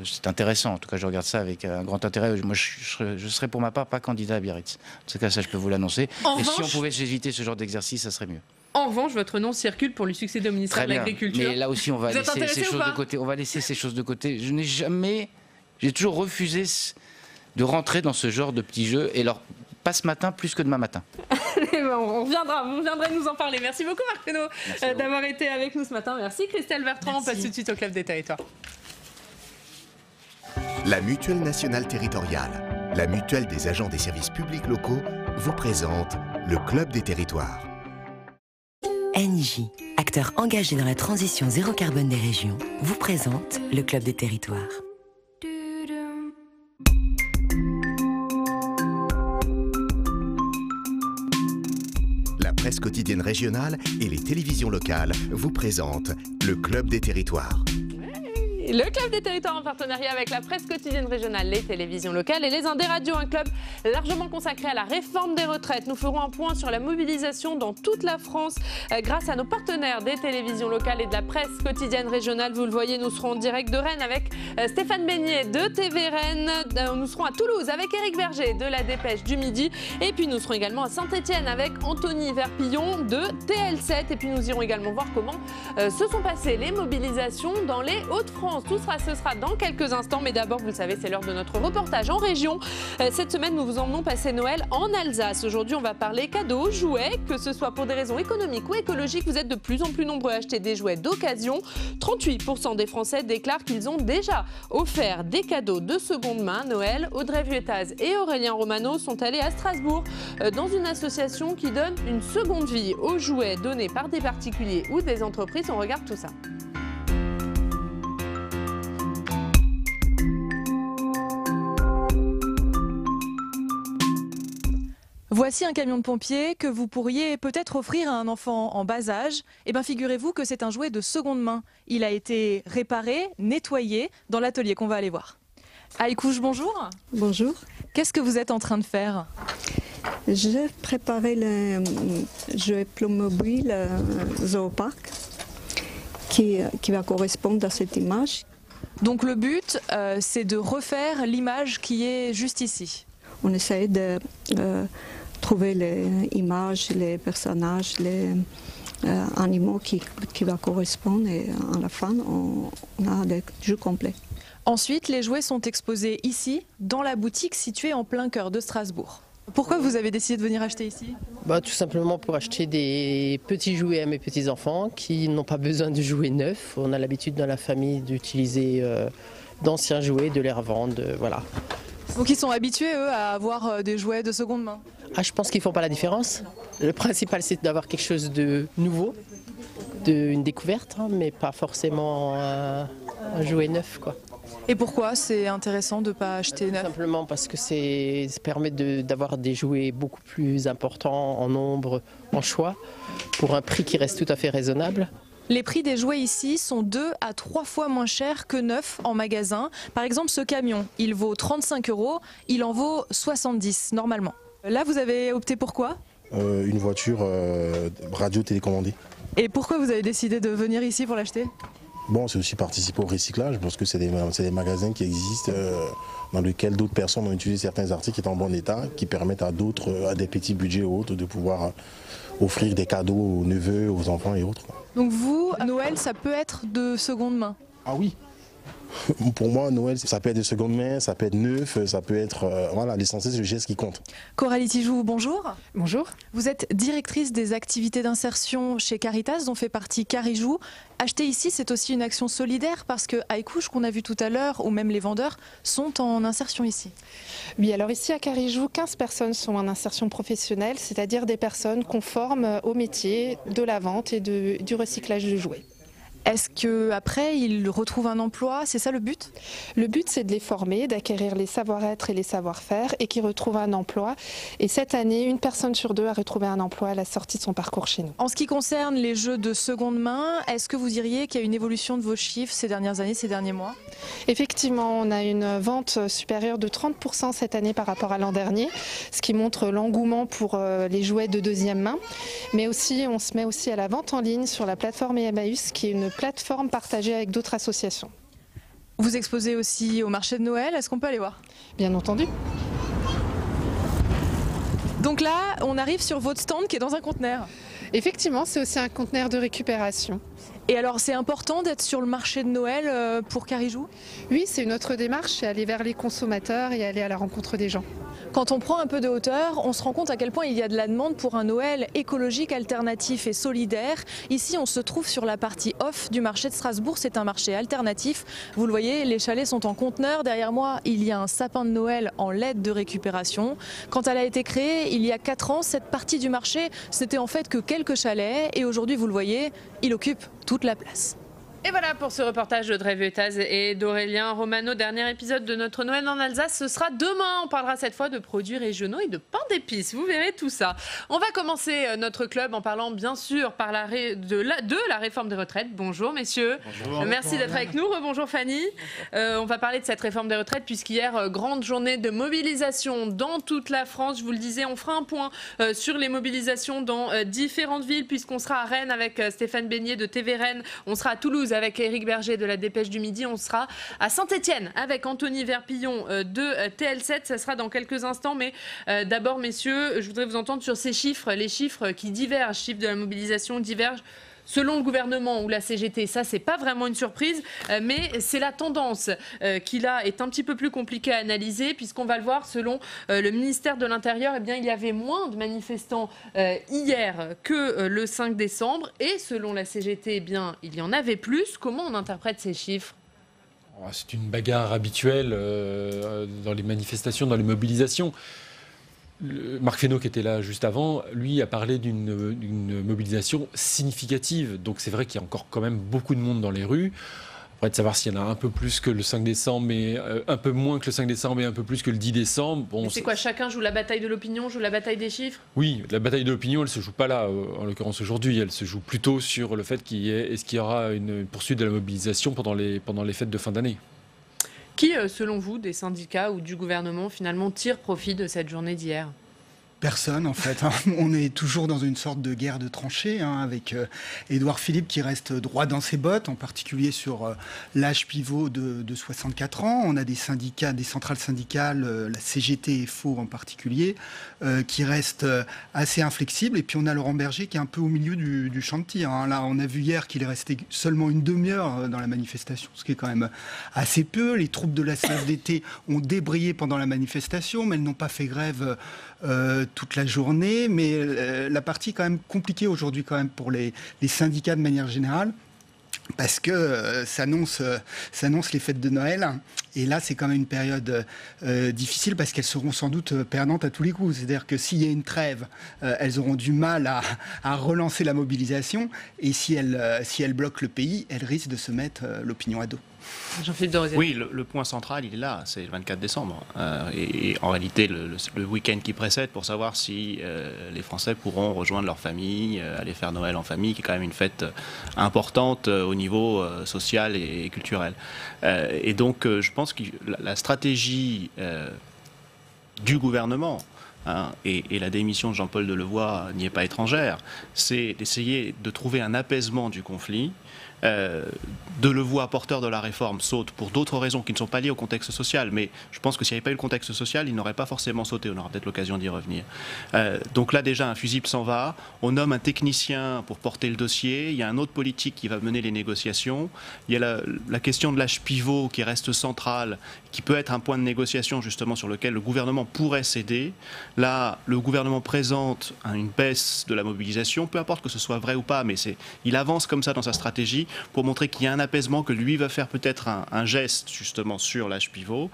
C'est intéressant. En tout cas, je regarde ça avec un grand intérêt. Moi, je serais pour ma part pas candidat à Biarritz. En tout cas, ça, je peux vous l'annoncer. Et si on pouvait éviter ce genre d'exercice, ça serait mieux. En revanche, votre nom circule pour lui succéder au ministère de l'Agriculture. Mais là aussi, on va laisser ces choses de côté. On va laisser ces choses de côté. J'ai toujours refusé de rentrer dans ce genre de petits jeux. Et alors, pas ce matin, plus que demain matin. Vous viendrez nous en parler. Merci beaucoup, Marc Fesneau, d'avoir été avec nous ce matin. Merci, Christelle Bertrand. Merci. On passe tout de suite au Club des Territoires. La Mutuelle Nationale Territoriale, la mutuelle des agents des services publics locaux, vous présente le Club des Territoires. ENGIE, acteur engagé dans la transition zéro carbone des régions, vous présente le Club des Territoires. La presse quotidienne régionale et les télévisions locales vous présentent le Club des Territoires. Le Club des Territoires en partenariat avec la presse quotidienne régionale, les télévisions locales et les Indés Radio, un club largement consacré à la réforme des retraites. Nous ferons un point sur la mobilisation dans toute la France grâce à nos partenaires des télévisions locales et de la presse quotidienne régionale. Vous le voyez, nous serons en direct de Rennes avec Stéphane Beignet de TV Rennes. Nous serons à Toulouse avec Éric Berger de La Dépêche du Midi. Et puis nous serons également à Saint-Étienne avec Anthony Verpillon de TL7. Et puis nous irons également voir comment se sont passées les mobilisations dans les Hauts-de-France. vacances. Tout ce sera dans quelques instants. Mais d'abord, vous le savez, c'est l'heure de notre reportage en région. Cette semaine, nous vous emmenons passer Noël en Alsace. Aujourd'hui, on va parler cadeaux, jouets, que ce soit pour des raisons économiques ou écologiques. Vous êtes de plus en plus nombreux à acheter des jouets d'occasion. 38% des Français déclarent qu'ils ont déjà offert des cadeaux de seconde main. Noël, Audrey Vuettaz et Aurélien Romano sont allés à Strasbourg dans une association qui donne une seconde vie aux jouets donnés par des particuliers ou des entreprises. On regarde tout ça. Voici un camion de pompiers que vous pourriez peut-être offrir à un enfant en bas âge. Eh bien, figurez-vous que c'est un jouet de seconde main. Il a été réparé, nettoyé dans l'atelier qu'on va aller voir. Aïkouche, bonjour. Bonjour. Qu'est-ce que vous êtes en train de faire? J'ai préparé le jouet Playmobil Zoopark qui va correspondre à cette image. Donc le but, c'est de refaire l'image qui est juste ici. On essaie de trouver les images, les personnages, les animaux qui vont correspondre et à la fin, on a des jeux complets. Ensuite, les jouets sont exposés ici, dans la boutique située en plein cœur de Strasbourg. Pourquoi vous avez décidé de venir acheter ici? Tout simplement pour acheter des petits jouets à mes petits-enfants qui n'ont pas besoin de jouets neufs. On a l'habitude dans la famille d'utiliser d'anciens jouets, de les revendre, voilà. Donc ils sont habitués, eux, à avoir des jouets de seconde main? Je pense qu'ils ne font pas la différence. Le principal, c'est d'avoir quelque chose de nouveau, une découverte, mais pas forcément un jouet neuf, quoi. Et pourquoi c'est intéressant de ne pas acheter neuf? Simplement parce que ça permet d'avoir des jouets beaucoup plus importants en nombre, en choix, pour un prix qui reste tout à fait raisonnable. Les prix des jouets ici sont 2 à 3 fois moins chers que neufs en magasin. Par exemple, ce camion, il vaut 35 €, il en vaut 70 normalement. Là, vous avez opté pour quoi? Une voiture radio télécommandée. Et pourquoi vous avez décidé de venir ici pour l'acheter? Bon, c'est aussi participer au recyclage parce que c'est des magasins qui existent dans lesquels d'autres personnes ont utilisé certains articles qui sont en bon état, qui permettent à d'autres, à des petits budgets ou autres, de pouvoir offrir des cadeaux aux neveux, aux enfants et autres. Donc vous, Noël, ça peut être de seconde main? Ah oui. Pour moi, Noël, ça peut être de seconde main, ça peut être neuf, ça peut être... voilà, l'essentiel, c'est le geste qui compte. Coralie Tijoux, bonjour. Bonjour. Vous êtes directrice des activités d'insertion chez Caritas, dont fait partie Carijou. Acheter ici, c'est aussi une action solidaire parce que Aïkouche, qu'on a vu tout à l'heure, ou même les vendeurs, sont en insertion ici. Oui, alors ici à Carijou, 15 personnes sont en insertion professionnelle, c'est-à-dire des personnes qu'on forme au métier de la vente et du recyclage de jouets. Est-ce qu'après, ils retrouvent un emploi? C'est ça le but? Le but, c'est de les former, d'acquérir les savoir-être et les savoir-faire et qu'ils retrouvent un emploi. Et cette année, 1 personne sur 2 a retrouvé un emploi à la sortie de son parcours chez nous. En ce qui concerne les jeux de seconde main, est-ce que vous diriez qu'il y a une évolution de vos chiffres ces dernières années, ces derniers mois? Effectivement, on a une vente supérieure de 30% cette année par rapport à l'an dernier, ce qui montre l'engouement pour les jouets de deuxième main. Mais aussi, on se met aussi à la vente en ligne sur la plateforme Emmaüs, qui est une plateforme partagée avec d'autres associations. Vous exposez aussi au marché de Noël, est-ce qu'on peut aller voir? Bien entendu. Donc là, on arrive sur votre stand qui est dans un conteneur. Effectivement, c'est aussi un conteneur de récupération. Et alors, c'est important d'être sur le marché de Noël pour Carijou? Oui, c'est une autre démarche, c'est aller vers les consommateurs et aller à la rencontre des gens. Quand on prend un peu de hauteur, on se rend compte à quel point il y a de la demande pour un Noël écologique, alternatif et solidaire. Ici, on se trouve sur la partie off du marché de Strasbourg. C'est un marché alternatif. Vous le voyez, les chalets sont en conteneur. Derrière moi, il y a un sapin de Noël en LED de récupération. Quand elle a été créée, il y a 4 ans, cette partie du marché, c'était en fait que quelques chalets. Et aujourd'hui, vous le voyez, il occupe toute la place. Et voilà pour ce reportage d'Audrey Vuettaz et d'Aurélien Romano. Dernier épisode de notre Noël en Alsace. Ce sera demain. On parlera cette fois de produits régionaux et de pain d'épices. Vous verrez tout ça. On va commencer notre club en parlant bien sûr de la réforme des retraites. Bonjour messieurs. Bonjour. Merci d'être avec nous. Rebonjour Fanny. On va parler de cette réforme des retraites puisqu'hier, grande journée de mobilisation dans toute la France. Je vous le disais, on fera un point sur les mobilisations dans différentes villes puisqu'on sera à Rennes avec Stéphane Beignet de TV Rennes. On sera à Toulouse avec Éric Berger de la Dépêche du Midi. On sera à Saint-Étienne avec Anthony Verpillon de TL7. Ça sera dans quelques instants. Mais d'abord, messieurs, je voudrais vous entendre sur ces chiffres. Les chiffres qui divergent, chiffres de la mobilisation divergent selon le gouvernement ou la CGT, ça c'est pas vraiment une surprise, mais c'est la tendance qui là est un petit peu plus compliquée à analyser, puisqu'on va le voir, selon le ministère de l'Intérieur, eh bien, il y avait moins de manifestants hier que le 5 décembre, et selon la CGT, eh bien, il y en avait plus. Comment on interprète ces chiffres ? C'est une bagarre habituelle dans les manifestations, dans les mobilisations. Marc Fesneau, qui était là juste avant, lui a parlé d'une mobilisation significative. Donc c'est vrai qu'il y a encore quand même beaucoup de monde dans les rues. Après, de savoir s'il y en a un peu plus que le 5 décembre, mais un peu moins que le 5 décembre et un peu plus que le 10 décembre. Bon, c'est quoi, chacun joue la bataille de l'opinion, joue la bataille des chiffres ? Oui, la bataille de l'opinion, elle ne se joue pas là, en l'occurrence aujourd'hui. Elle se joue plutôt sur le fait est-ce qu'il y aura une poursuite de la mobilisation pendant les fêtes de fin d'année. Qui, selon vous, des syndicats ou du gouvernement, finalement, tire profit de cette journée d'hier ? Personne, en fait. On est toujours dans une sorte de guerre de tranchées, avec Édouard Philippe qui reste droit dans ses bottes, en particulier sur l'âge pivot de 64 ans. On a des syndicats, des centrales syndicales, la CGT FO en particulier, qui restent assez inflexibles. Et puis on a Laurent Berger qui est un peu au milieu du champ de tir. Là, on a vu hier qu'il est resté seulement une demi-heure dans la manifestation, ce qui est quand même assez peu. Les troupes de la CFDT ont débrayé pendant la manifestation, mais elles n'ont pas fait grève toute la journée, mais la partie est quand même compliquée aujourd'hui quand même pour les syndicats de manière générale, parce que s'annonce les fêtes de Noël, et là c'est quand même une période difficile, parce qu'elles seront sans doute perdantes à tous les coups. C'est-à-dire que s'il y a une trêve, elles auront du mal à relancer la mobilisation, et si elles bloquent le pays, elles risquent de se mettre l'opinion à dos. Jean-Philippe de Rosière. Oui, le point central, il est là, c'est le 24 décembre. Et en réalité, le week-end qui précède, pour savoir si les Français pourront rejoindre leur famille, aller faire Noël en famille, qui est quand même une fête importante au niveau social et culturel. Et donc, je pense que la stratégie du gouvernement, et la démission de Jean-Paul Delevoye n'y est pas étrangère, c'est d'essayer de trouver un apaisement du conflit. Delevoye, porteur de la réforme, saute pour d'autres raisons qui ne sont pas liées au contexte social, mais je pense que s'il n'y avait pas eu le contexte social, il n'aurait pas forcément sauté. On aura peut-être l'occasion d'y revenir. Donc là, déjà, un fusible s'en va. On nomme un technicien pour porter le dossier. Il y a un autre politique qui va mener les négociations. Il y a la question de l'âge pivot qui reste centrale, qui peut être un point de négociation justement sur lequel le gouvernement pourrait céder. Là, le gouvernement présente une baisse de la mobilisation, peu importe que ce soit vrai ou pas, mais il avance comme ça dans sa stratégie pour montrer qu'il y a un apaisement, que lui va faire peut-être un geste justement sur l'âge pivot,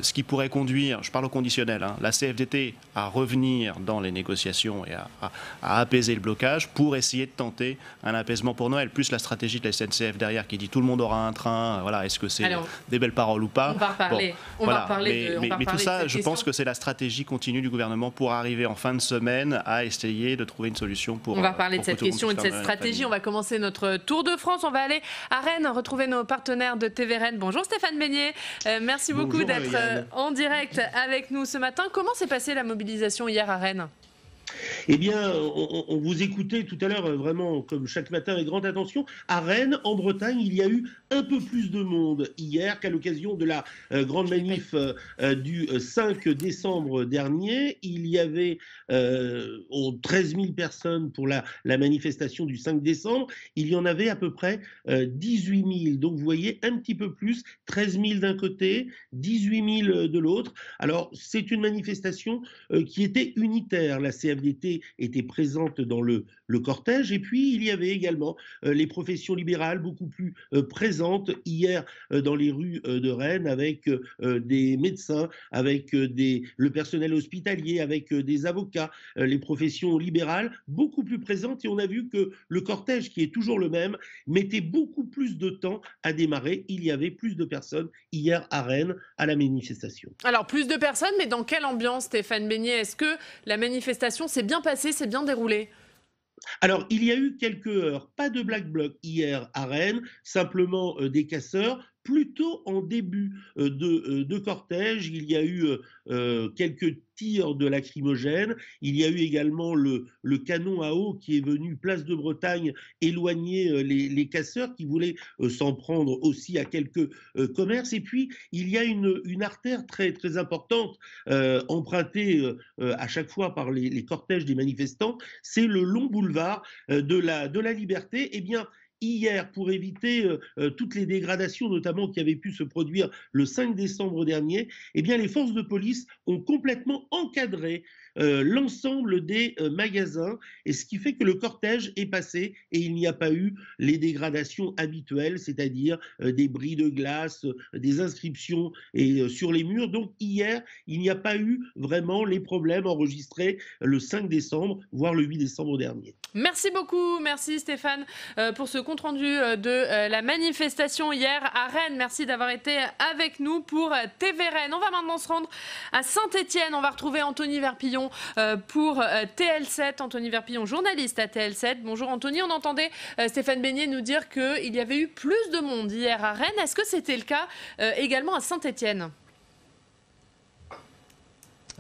ce qui pourrait conduire, je parle au conditionnel, la CFDT à revenir dans les négociations et à apaiser le blocage pour essayer de tenter un apaisement pour Noël, plus la stratégie de la SNCF derrière qui dit tout le monde aura un train, voilà, est-ce que c'est des belles paroles ou pas? On va reparler. Mais tout ça, je pense que c'est la stratégie continue du gouvernement pour arriver en fin de semaine à essayer de trouver une solution pour... On va parler de cette question et de cette stratégie. On va commencer notre tour de France. On va aller à Rennes, retrouver nos partenaires de TV Rennes. Bonjour Stéphane Beignet. Merci beaucoup d'être en direct avec nous ce matin. Comment s'est passée la mobilisation hier à Rennes ? Eh bien, on vous écoutait tout à l'heure vraiment comme chaque matin avec grande attention. À Rennes, en Bretagne, il y a eu un peu plus de monde hier qu'à l'occasion de la grande manif du 5 décembre dernier. Il y avait 13 000 personnes pour la manifestation du 5 décembre. Il y en avait à peu près 18 000. Donc vous voyez, un petit peu plus, 13 000 d'un côté, 18 000 de l'autre. Alors c'est une manifestation qui était unitaire. La CFDT était présente dans le cortège, et puis il y avait également les professions libérales beaucoup plus présentes hier dans les rues de Rennes, avec des médecins, avec le personnel hospitalier, avec des avocats, les professions libérales beaucoup plus présentes, et on a vu que le cortège, qui est toujours le même, mettait beaucoup plus de temps à démarrer. Il y avait plus de personnes hier à Rennes à la manifestation. Alors plus de personnes, mais dans quelle ambiance, Stéphane Beignet? Est-ce que la manifestation s'est bien passée, s'est bien déroulée? Alors, il y a eu quelques heures, pas de Black Bloc hier à Rennes, simplement des casseurs, plutôt en début de cortège. Il y a eu quelques tirs de lacrymogènes. Il y a eu également le canon à eau qui est venu place de Bretagne éloigner les casseurs qui voulaient s'en prendre aussi à quelques commerces. Et puis, il y a une artère très, très importante empruntée à chaque fois par les cortèges des manifestants. C'est le long boulevard de la Liberté. Eh bien, hier, pour éviter toutes les dégradations, notamment qui avaient pu se produire le 5 décembre dernier, eh bien, les forces de police ont complètement encadré l'ensemble des magasins, et ce qui fait que le cortège est passé et il n'y a pas eu les dégradations habituelles, c'est-à-dire des bris de glace, des inscriptions sur les murs. Donc hier, il n'y a pas eu vraiment les problèmes enregistrés le 5 décembre, voire le 8 décembre dernier. Merci beaucoup, merci Stéphane pour ce compte-rendu de la manifestation hier à Rennes. Merci d'avoir été avec nous pour TV Rennes. On va maintenant se rendre à Saint-Étienne. On va retrouver Anthony Verpillon pour TL7. Anthony Verpillon, journaliste à TL7. Bonjour Anthony, on entendait Stéphane Beignet nous dire qu'il y avait eu plus de monde hier à Rennes. Est-ce que c'était le cas également à Saint-Étienne ?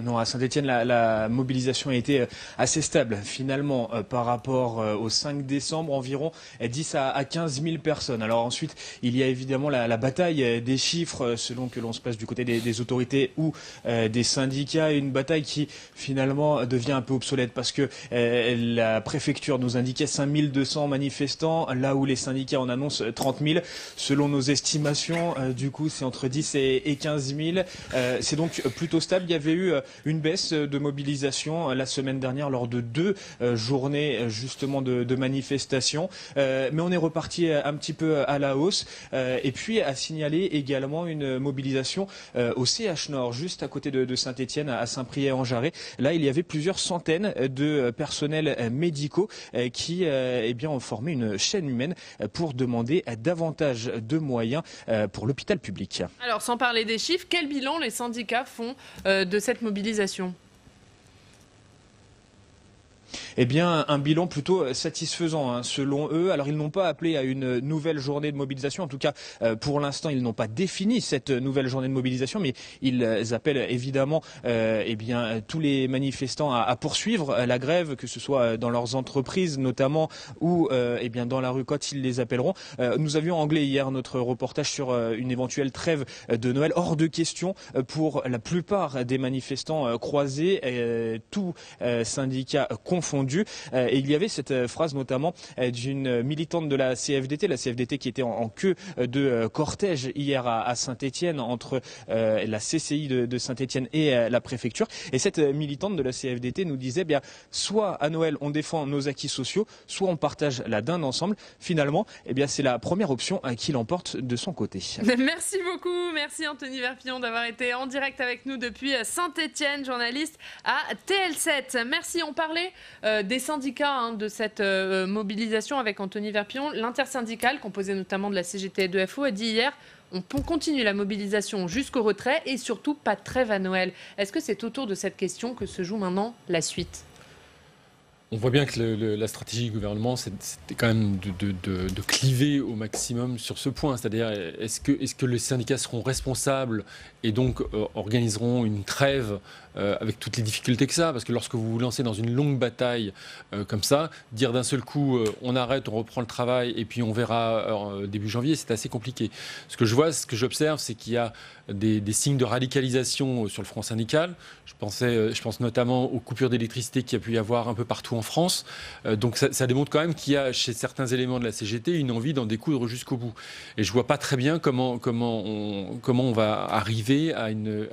Non, à Saint-Étienne, la mobilisation a été assez stable, finalement, par rapport au 5 décembre, environ 10 à 15 000 personnes. Alors ensuite, il y a évidemment la bataille des chiffres, selon que l'on se passe du côté des autorités ou des syndicats, une bataille qui, finalement, devient un peu obsolète, parce que la préfecture nous indiquait 5 200 manifestants, là où les syndicats en annoncent 30 000. Selon nos estimations, du coup, c'est entre 10 et 15 000. C'est donc plutôt stable. Il y avait eu une baisse de mobilisation la semaine dernière lors de 2 journées justement de manifestations. Mais on est reparti un petit peu à la hausse. Et puis à signaler également une mobilisation au CH Nord, juste à côté de Saint-Étienne, à Saint-Priest-en-Jarret. Là, il y avait plusieurs centaines de personnels médicaux qui ont formé une chaîne humaine pour demander davantage de moyens pour l'hôpital public. Alors, sans parler des chiffres, quel bilan les syndicats font de cette mobilisation ? Eh bien, un bilan plutôt satisfaisant, selon eux. Alors, ils n'ont pas appelé à une nouvelle journée de mobilisation. En tout cas, pour l'instant, ils n'ont pas défini cette nouvelle journée de mobilisation, mais ils appellent évidemment tous les manifestants à poursuivre la grève, que ce soit dans leurs entreprises notamment ou dans la rue quand ils les appelleront. Nous avions anglais hier notre reportage sur une éventuelle trêve de Noël. Hors de question pour la plupart des manifestants croisés, tous syndicats confondus. Et il y avait cette phrase notamment d'une militante de la CFDT qui était en queue de cortège hier à Saint-Étienne entre la CCI de Saint-Étienne et la préfecture. Et cette militante de la CFDT nous disait soit à Noël on défend nos acquis sociaux, soit on partage la dinde ensemble. Finalement, c'est la première option qui l'emporte de son côté. Merci beaucoup, merci Anthony Verpillon d'avoir été en direct avec nous depuis Saint-Étienne, journaliste à TL7. Merci, on parlait des syndicats de cette mobilisation avec Anthony Verpillon. L'intersyndicale, composée notamment de la CGT et de FO, a dit hier on continue la mobilisation jusqu'au retrait et surtout pas de trêve à Noël. Est-ce que c'est autour de cette question que se joue maintenant la suite ? On voit bien que la stratégie du gouvernement, c'était quand même de cliver au maximum sur ce point. C'est-à-dire, est-ce que les syndicats seront responsables et donc organiseront une trêve avec toutes les difficultés que ça, parce que lorsque vous vous lancez dans une longue bataille comme ça, dire d'un seul coup on arrête, on reprend le travail et puis on verra début janvier, c'est assez compliqué. Ce que je vois, ce que j'observe, c'est qu'il y a des signes de radicalisation sur le front syndical. Je pense notamment aux coupures d'électricité qu'il y a pu y avoir un peu partout en France. Donc ça démontre quand même qu'il y a chez certains éléments de la CGT une envie d'en découdre jusqu'au bout. Et je vois pas très bien comment on va arriver à une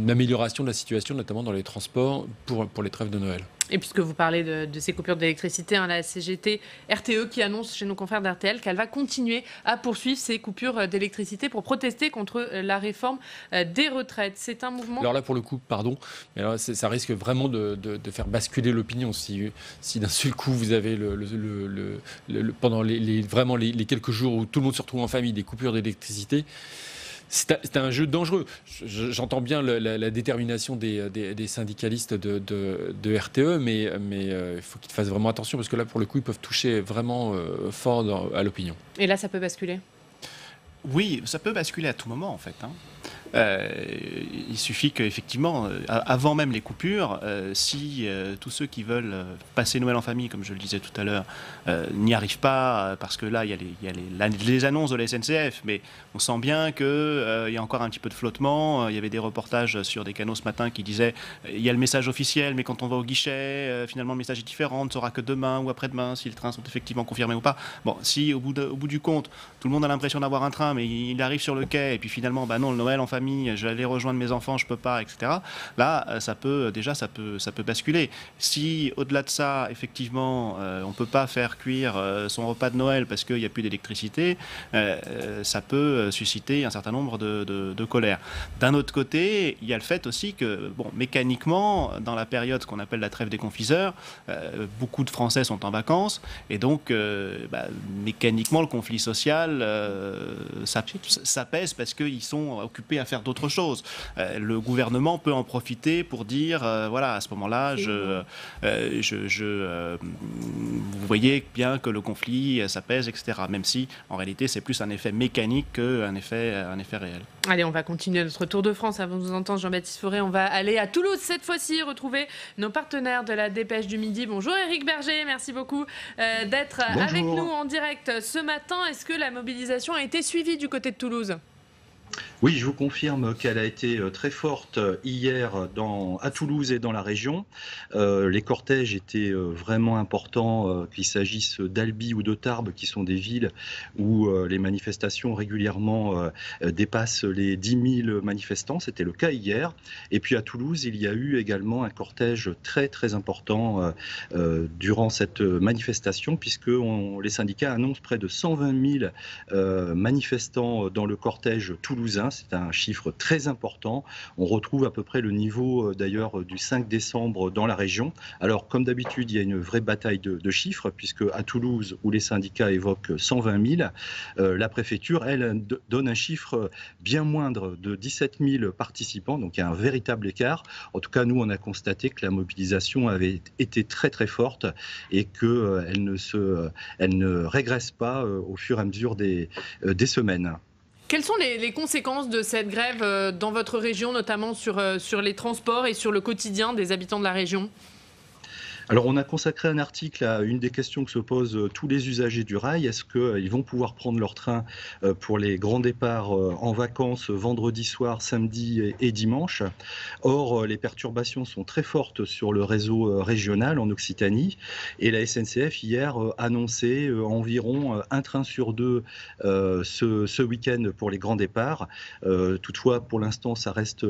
amélioration de la situation, notamment dans les transports pour les trêves de Noël. Et puisque vous parlez de ces coupures d'électricité, la CGT RTE qui annonce chez nos confrères d'RTL qu'elle va continuer à poursuivre ces coupures d'électricité pour protester contre la réforme des retraites. C'est un mouvement... Alors là, pour le coup, pardon, mais alors, ça risque vraiment de faire basculer l'opinion. Si d'un seul coup, vous avez pendant les quelques jours où tout le monde se retrouve en famille, des coupures d'électricité, c'est un jeu dangereux. J'entends bien la détermination des syndicalistes de RTE, mais il faut qu'ils fassent vraiment attention, parce que là, pour le coup, ils peuvent toucher vraiment fort à l'opinion. Et là, ça peut basculer ? Oui, ça peut basculer à tout moment en fait. Il suffit qu'effectivement, avant même les coupures, si tous ceux qui veulent passer Noël en famille, comme je le disais tout à l'heure, n'y arrivent pas, parce que là, il y a les annonces de la SNCF, mais on sent bien qu'il y a encore un petit peu de flottement. Il y avait des reportages sur des canaux ce matin qui disaient il y a le message officiel, mais quand on va au guichet, finalement le message est différent, on ne saura que demain ou après-demain si les trains sont effectivement confirmés ou pas. Bon, si au bout du compte, tout le monde a l'impression d'avoir un train, mais il arrive sur le quai, et puis finalement, non, le Noël en famille, je vais aller rejoindre mes enfants, je peux pas, etc. Là, ça peut basculer. Si au-delà de ça, effectivement, on peut pas faire cuire son repas de Noël parce qu'il n'y a plus d'électricité, ça peut susciter un certain nombre de colères. D'un autre côté, il y a le fait aussi que, mécaniquement, dans la période qu'on appelle la trêve des confiseurs, beaucoup de Français sont en vacances, et donc, mécaniquement, le conflit social, ça pèse parce qu'ils sont occupés à faire d'autres choses. Le gouvernement peut en profiter pour dire, voilà, à ce moment-là, vous voyez bien que le conflit, ça pèse, etc. Même si, en réalité, c'est plus un effet mécanique qu'un effet réel. Allez, on va continuer notre tour de France. Avant de vous entendre, Jean-Baptiste Fauré, on va aller à Toulouse cette fois-ci, retrouver nos partenaires de la Dépêche du Midi. Bonjour Éric Berger, merci beaucoup d'être avec nous en direct ce matin. Est-ce que la mobilisation a été suivie du côté de Toulouse ? Oui, je vous confirme qu'elle a été très forte hier à Toulouse et dans la région. Les cortèges étaient vraiment importants, qu'il s'agisse d'Albi ou de Tarbes, qui sont des villes où les manifestations régulièrement dépassent les 10 000 manifestants. C'était le cas hier. Et puis à Toulouse, il y a eu également un cortège très très important durant cette manifestation, puisque les syndicats annoncent près de 120 000 manifestants dans le cortège toulousain. C'est un chiffre très important. On retrouve à peu près le niveau d'ailleurs du 5 décembre dans la région. Alors comme d'habitude, il y a une vraie bataille de chiffres, puisque à Toulouse, où les syndicats évoquent 120 000, la préfecture, elle, donne un chiffre bien moindre de 17 000 participants. Donc il y a un véritable écart. En tout cas, nous, on a constaté que la mobilisation avait été très très forte et qu'elle ne régresse pas au fur et à mesure des semaines. Quelles sont les conséquences de cette grève dans votre région, notamment sur les transports et sur le quotidien des habitants de la région ? Alors on a consacré un article à une des questions que se posent tous les usagers du rail. Est-ce qu'ils vont pouvoir prendre leur train pour les grands départs en vacances vendredi soir, samedi et dimanche ? Or, les perturbations sont très fortes sur le réseau régional en Occitanie. Et la SNCF hier annonçait environ un train sur deux ce week-end pour les grands départs. Toutefois, pour l'instant, ça reste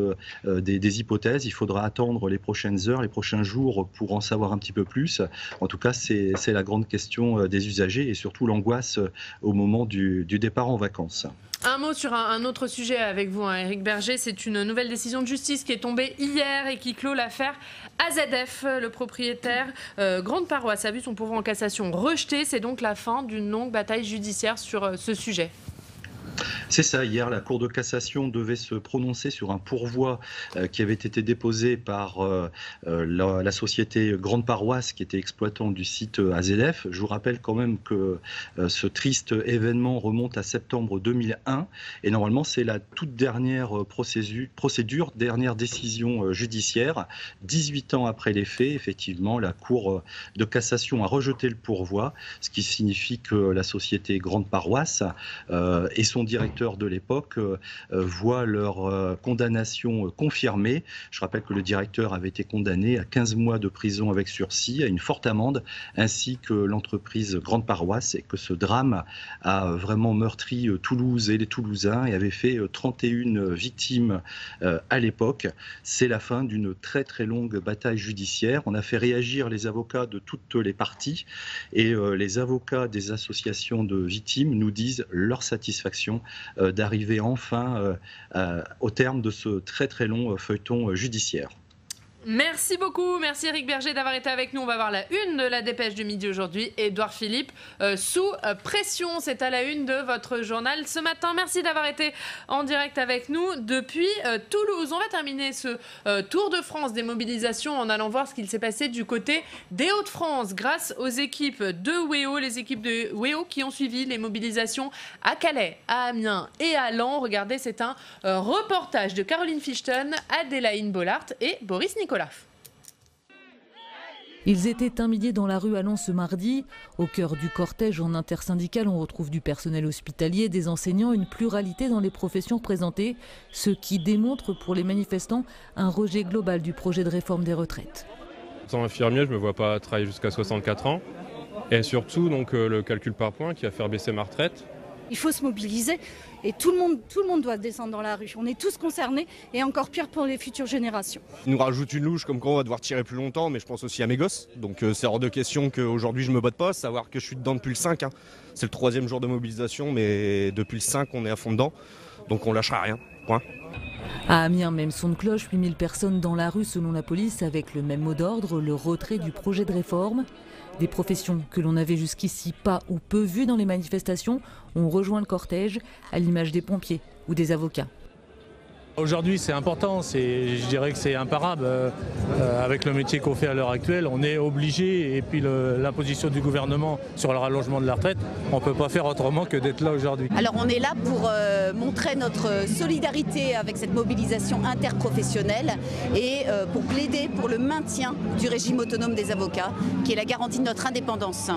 des hypothèses. Il faudra attendre les prochaines heures, les prochains jours pour en savoir un petit peu plus. En tout cas, c'est la grande question des usagers et surtout l'angoisse au moment du départ en vacances. Un mot sur un autre sujet avec vous, Éric Berger. C'est une nouvelle décision de justice qui est tombée hier et qui clôt l'affaire AZF. Le propriétaire Grande Paroisse a vu son pourvoi en cassation rejeté. C'est donc la fin d'une longue bataille judiciaire sur ce sujet. C'est ça, hier la Cour de cassation devait se prononcer sur un pourvoi qui avait été déposé par la société Grande Paroisse qui était exploitant du site AZF. Je vous rappelle quand même que ce triste événement remonte à septembre 2001 et normalement c'est la toute dernière procédure, dernière décision judiciaire. 18 ans après les faits, effectivement, la Cour de cassation a rejeté le pourvoi, ce qui signifie que la société Grande Paroisse et son directeur de l'époque voient leur condamnation confirmée. Je rappelle que le directeur avait été condamné à 15 mois de prison avec sursis, à une forte amende, ainsi que l'entreprise Grande Paroisse, et que ce drame a vraiment meurtri Toulouse et les Toulousains et avait fait 31 victimes à l'époque. C'est la fin d'une très très longue bataille judiciaire. On a fait réagir les avocats de toutes les parties et les avocats des associations de victimes nous disent leur satisfaction d'arriver enfin au terme de ce très très long feuilleton judiciaire. Merci beaucoup, merci Eric Berger d'avoir été avec nous. On va voir la une de la dépêche du midi aujourd'hui. Édouard Philippe sous pression, c'est à la une de votre journal ce matin. Merci d'avoir été en direct avec nous depuis Toulouse. On va terminer ce tour de France des mobilisations en allant voir ce qu'il s'est passé du côté des Hauts-de-France grâce aux équipes de WEO, les équipes de WEO qui ont suivi les mobilisations à Calais, à Amiens et à Laon. Regardez, c'est un reportage de Caroline Fichten, Adélaïne Bollard et Boris Nicolas. Ils étaient un millier dans la rue à Laon ce mardi. Au cœur du cortège en intersyndical, on retrouve du personnel hospitalier, des enseignants, une pluralité dans les professions représentées, ce qui démontre pour les manifestants un rejet global du projet de réforme des retraites. Sans infirmier, je ne me vois pas travailler jusqu'à 64 ans. Et surtout, donc, le calcul par points qui va faire baisser ma retraite. Il faut se mobiliser et tout le monde doit descendre dans la rue. On est tous concernés et encore pire pour les futures générations. Ils nous rajoutent une louche comme quoi on va devoir tirer plus longtemps, mais je pense aussi à mes gosses. Donc c'est hors de question qu'aujourd'hui je me botte pas, savoir que je suis dedans depuis le 5. C'est le 3e jour de mobilisation, mais depuis le 5 on est à fond dedans. Donc on lâchera rien. Point. À Amiens, même son de cloche, 8000 personnes dans la rue selon la police avec le même mot d'ordre, le retrait du projet de réforme. Des professions que l'on avait jusqu'ici pas ou peu vues dans les manifestations ont rejoint le cortège, à l'image des pompiers ou des avocats. Aujourd'hui, c'est important, je dirais que c'est imparable. Avec le métier qu'on fait à l'heure actuelle, on est obligé, et puis l'imposition du gouvernement sur le rallongement de la retraite, on ne peut pas faire autrement que d'être là aujourd'hui. Alors on est là pour montrer notre solidarité avec cette mobilisation interprofessionnelle et pour plaider pour le maintien du régime autonome des avocats, qui est la garantie de notre indépendance.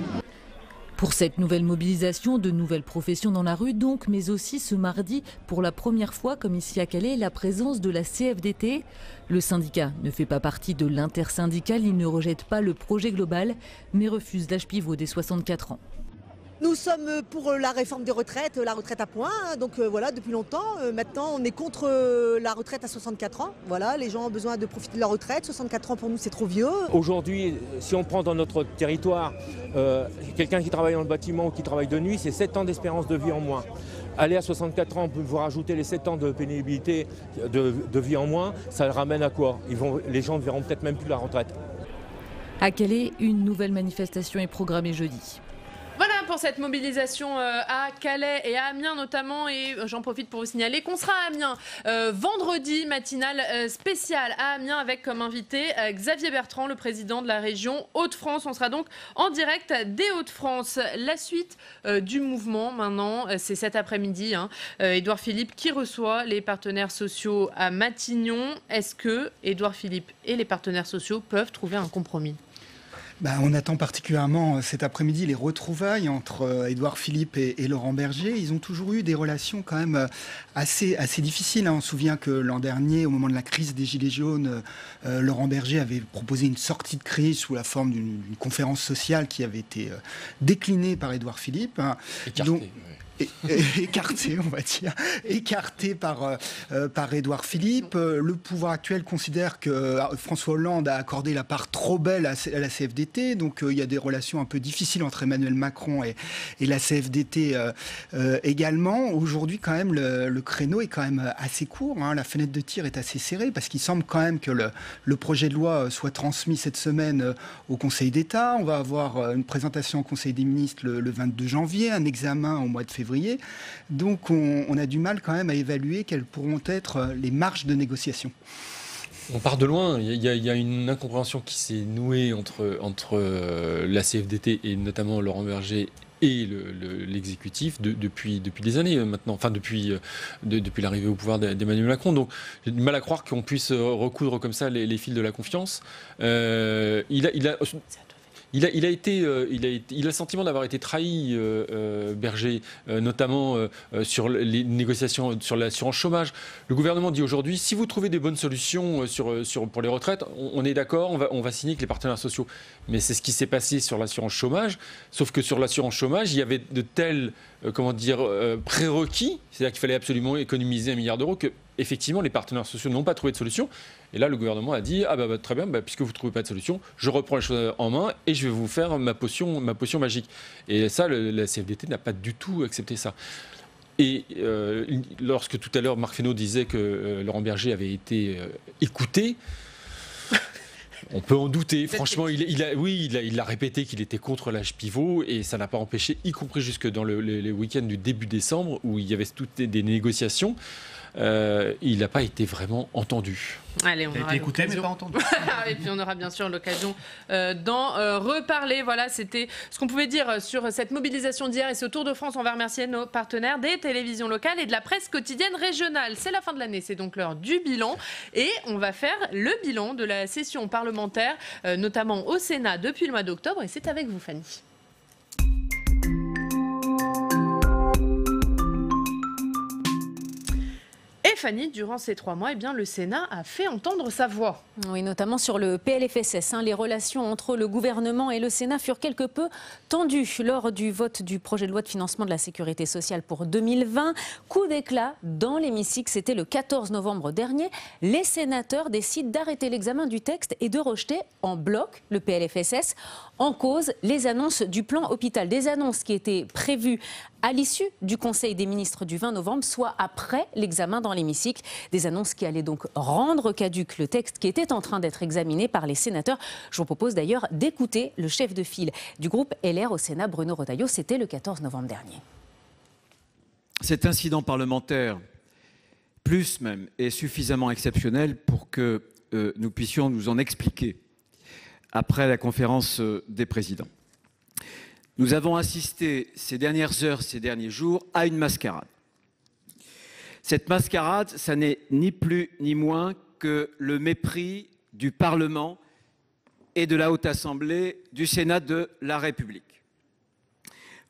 Pour cette nouvelle mobilisation, de nouvelles professions dans la rue donc, mais aussi ce mardi, pour la première fois, comme ici à Calais, la présence de la CFDT. Le syndicat ne fait pas partie de l'intersyndicale, il ne rejette pas le projet global, mais refuse l'âge pivot des 64 ans. Nous sommes pour la réforme des retraites, la retraite à points, donc voilà, depuis longtemps. Maintenant, on est contre la retraite à 64 ans. Voilà, les gens ont besoin de profiter de leur retraite. 64 ans, pour nous, c'est trop vieux. Aujourd'hui, si on prend dans notre territoire quelqu'un qui travaille dans le bâtiment ou qui travaille de nuit, c'est 7 ans d'espérance de vie en moins. Aller à 64 ans, on peut vous rajouter les 7 ans de pénibilité de vie en moins, ça le ramène à quoi? Les gens ne verront peut-être même plus la retraite. À Calais, une nouvelle manifestation est programmée jeudi. Voilà pour cette mobilisation à Calais et à Amiens notamment, et j'en profite pour vous signaler qu'on sera à Amiens vendredi, matinale spéciale à Amiens avec comme invité Xavier Bertrand, le président de la région Hauts-de-France. On sera donc en direct des Hauts-de-France. La suite du mouvement maintenant, c'est cet après-midi. Édouard Philippe qui reçoit les partenaires sociaux à Matignon. Est-ce que Édouard Philippe et les partenaires sociaux peuvent trouver un compromis ? On attend particulièrement cet après-midi les retrouvailles entre Édouard Philippe et Laurent Berger. Ils ont toujours eu des relations quand même assez difficiles. On se souvient que l'an dernier, au moment de la crise des Gilets jaunes, Laurent Berger avait proposé une sortie de crise sous la forme d'une conférence sociale qui avait été déclinée par Édouard Philippe. Écarté, on va dire, écarté par Édouard Philippe. Le pouvoir actuel considère que François Hollande a accordé la part trop belle à la CFDT, donc il y a des relations un peu difficiles entre Emmanuel Macron et la CFDT également. Aujourd'hui, quand même, le créneau est quand même assez court, la fenêtre de tir est assez serrée, parce qu'il semble quand même que le projet de loi soit transmis cette semaine au Conseil d'État. On va avoir une présentation au Conseil des ministres le 22 janvier, un examen au mois de février. Donc on a du mal quand même à évaluer quelles pourront être les marges de négociation. On part de loin. Il y a une incompréhension qui s'est nouée entre la CFDT et notamment Laurent Berger et l'exécutif depuis des années maintenant, enfin depuis l'arrivée au pouvoir d'Emmanuel Macron. Donc j'ai du mal à croire qu'on puisse recoudre comme ça les fils de la confiance. Il a le sentiment d'avoir été trahi, Berger, notamment sur les négociations sur l'assurance chômage. Le gouvernement dit aujourd'hui, si vous trouvez des bonnes solutions pour les retraites, on est d'accord, on va signer avec les partenaires sociaux. Mais c'est ce qui s'est passé sur l'assurance chômage, sauf que sur l'assurance chômage, il y avait de tels prérequis, c'est-à-dire qu'il fallait absolument économiser 1 milliard d'euros, que effectivement les partenaires sociaux n'ont pas trouvé de solution. Et là, le gouvernement a dit très bien, puisque vous ne trouvez pas de solution, je reprends les choses en main et je vais vous faire ma potion magique. Et ça, la CFDT n'a pas du tout accepté ça. Et lorsque tout à l'heure Marc Fesneau disait que Laurent Berger avait été écouté, On peut en douter. Franchement, il a répété qu'il était contre l'âge pivot et ça n'a pas empêché, y compris jusque dans les week-ends du début décembre où il y avait toutes des négociations, il n'a pas été vraiment entendu. Allez, on aura écouté, mais pas entendu. Et puis on aura bien sûr l'occasion d'en reparler. Voilà, c'était ce qu'on pouvait dire sur cette mobilisation d'hier et ce Tour de France. On va remercier nos partenaires des télévisions locales et de la presse quotidienne régionale. C'est la fin de l'année, c'est donc l'heure du bilan. Et on va faire le bilan de la session parlementaire, notamment au Sénat depuis le mois d'octobre. Et c'est avec vous, Fanny. Et Fanny, durant ces 3 mois, le Sénat a fait entendre sa voix. Oui, notamment sur le PLFSS. Les relations entre le gouvernement et le Sénat furent quelque peu tendues lors du vote du projet de loi de financement de la sécurité sociale pour 2020. Coup d'éclat dans l'hémicycle, c'était le 14 novembre dernier. Les sénateurs décident d'arrêter l'examen du texte et de rejeter en bloc le PLFSS. En cause, les annonces du plan hôpital. Des annonces qui étaient prévues à l'issue du Conseil des ministres du 20 novembre, soit après l'examen dans l'hémicycle. Des annonces qui allaient donc rendre caduc le texte qui était en train d'être examiné par les sénateurs. Je vous propose d'ailleurs d'écouter le chef de file du groupe LR au Sénat, Bruno Retailleau. C'était le 14 novembre dernier. Cet incident parlementaire, plus même, est suffisamment exceptionnel pour que nous puissions nous en expliquer après la conférence des présidents. Nous avons assisté ces dernières heures, ces derniers jours, à une mascarade. Cette mascarade, ça n'est ni plus ni moins que le mépris du Parlement et de la Haute Assemblée du Sénat de la République.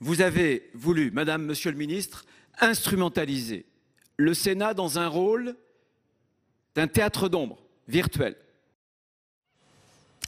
Vous avez voulu, Madame, Monsieur le Ministre, instrumentaliser le Sénat dans un rôle d'un théâtre d'ombre virtuel.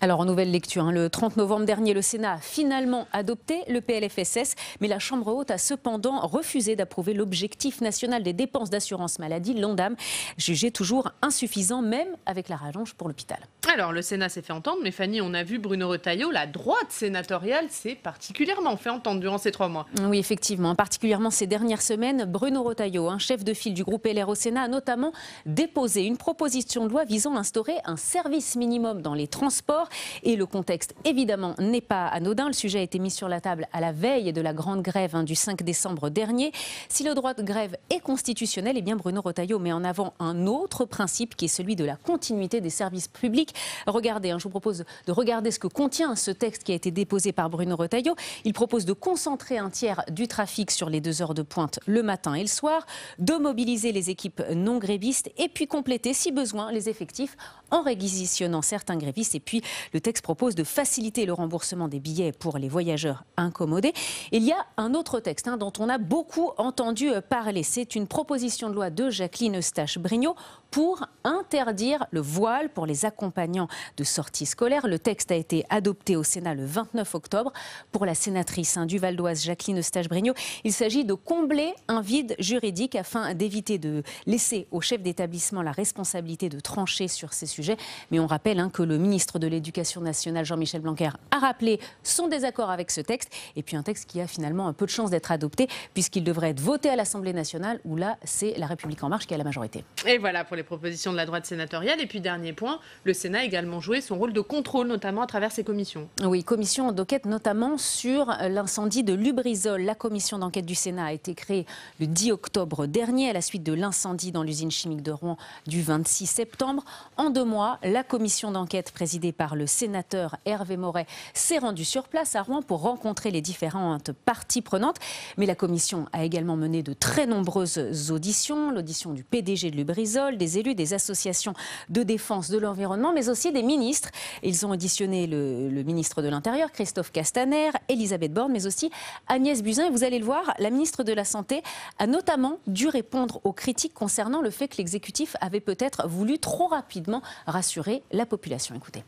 Alors en nouvelle lecture, le 30 novembre dernier, le Sénat a finalement adopté le PLFSS, mais la Chambre haute a cependant refusé d'approuver l'objectif national des dépenses d'assurance maladie, l'ONDAM, jugé toujours insuffisant, même avec la rallonge pour l'hôpital. Alors le Sénat s'est fait entendre, mais Fanny, on a vu Bruno Retailleau, la droite sénatoriale s'est particulièrement fait entendre durant ces 3 mois. Oui, effectivement, particulièrement ces dernières semaines, Bruno Retailleau, un chef de file du groupe LR au Sénat, a notamment déposé une proposition de loi visant à instaurer un service minimum dans les transports. Et le contexte, évidemment, n'est pas anodin. Le sujet a été mis sur la table à la veille de la grande grève du 5 décembre dernier. Si le droit de grève est constitutionnel, Bruno Retailleau met en avant un autre principe qui est celui de la continuité des services publics. Regardez, je vous propose de regarder ce que contient ce texte qui a été déposé par Bruno Retailleau. Il propose de concentrer un tiers du trafic sur les 2 heures de pointe le matin et le soir, de mobiliser les équipes non grévistes et puis compléter, si besoin, les effectifs en réquisitionnant certains grévistes. Et puis, le texte propose de faciliter le remboursement des billets pour les voyageurs incommodés. Il y a un autre texte dont on a beaucoup entendu parler. C'est une proposition de loi de Jacqueline Eustache-Brinio pour interdire le voile pour les accompagnants de sorties scolaires. Le texte a été adopté au Sénat le 29 octobre. Pour la sénatrice du Val-d'Oise, Jacqueline Eustache-Brinio, il s'agit de combler un vide juridique afin d'éviter de laisser au chef d'établissement la responsabilité de trancher sur ces sujets. Mais on rappelle que le ministre de l'Éducation nationale, Jean-Michel Blanquer, a rappelé son désaccord avec ce texte. Et puis un texte qui a finalement un peu de chance d'être adopté puisqu'il devrait être voté à l'Assemblée nationale où là, c'est La République En Marche qui a la majorité. Et voilà pour les propositions de la droite sénatoriale. Et puis dernier point, le Sénat a également joué son rôle de contrôle, notamment à travers ses commissions. Oui, commission d'enquête notamment sur l'incendie de Lubrizol. La commission d'enquête du Sénat a été créée le 10 octobre dernier à la suite de l'incendie dans l'usine chimique de Rouen du 26 septembre. En 2 mois, la commission d'enquête présidée par le sénateur Hervé Moret s'est rendue sur place à Rouen pour rencontrer les différentes parties prenantes. Mais la commission a également mené de très nombreuses auditions. L'audition du PDG de Lubrizol, des élus, des associations de défense de l'environnement, mais aussi des ministres. Ils ont auditionné le ministre de l'Intérieur, Christophe Castaner, Elisabeth Borne, mais aussi Agnès Buzyn. Et vous allez le voir, la ministre de la Santé a notamment dû répondre aux critiques concernant le fait que l'exécutif avait peut-être voulu trop rapidement rassurer la population. Écoutez.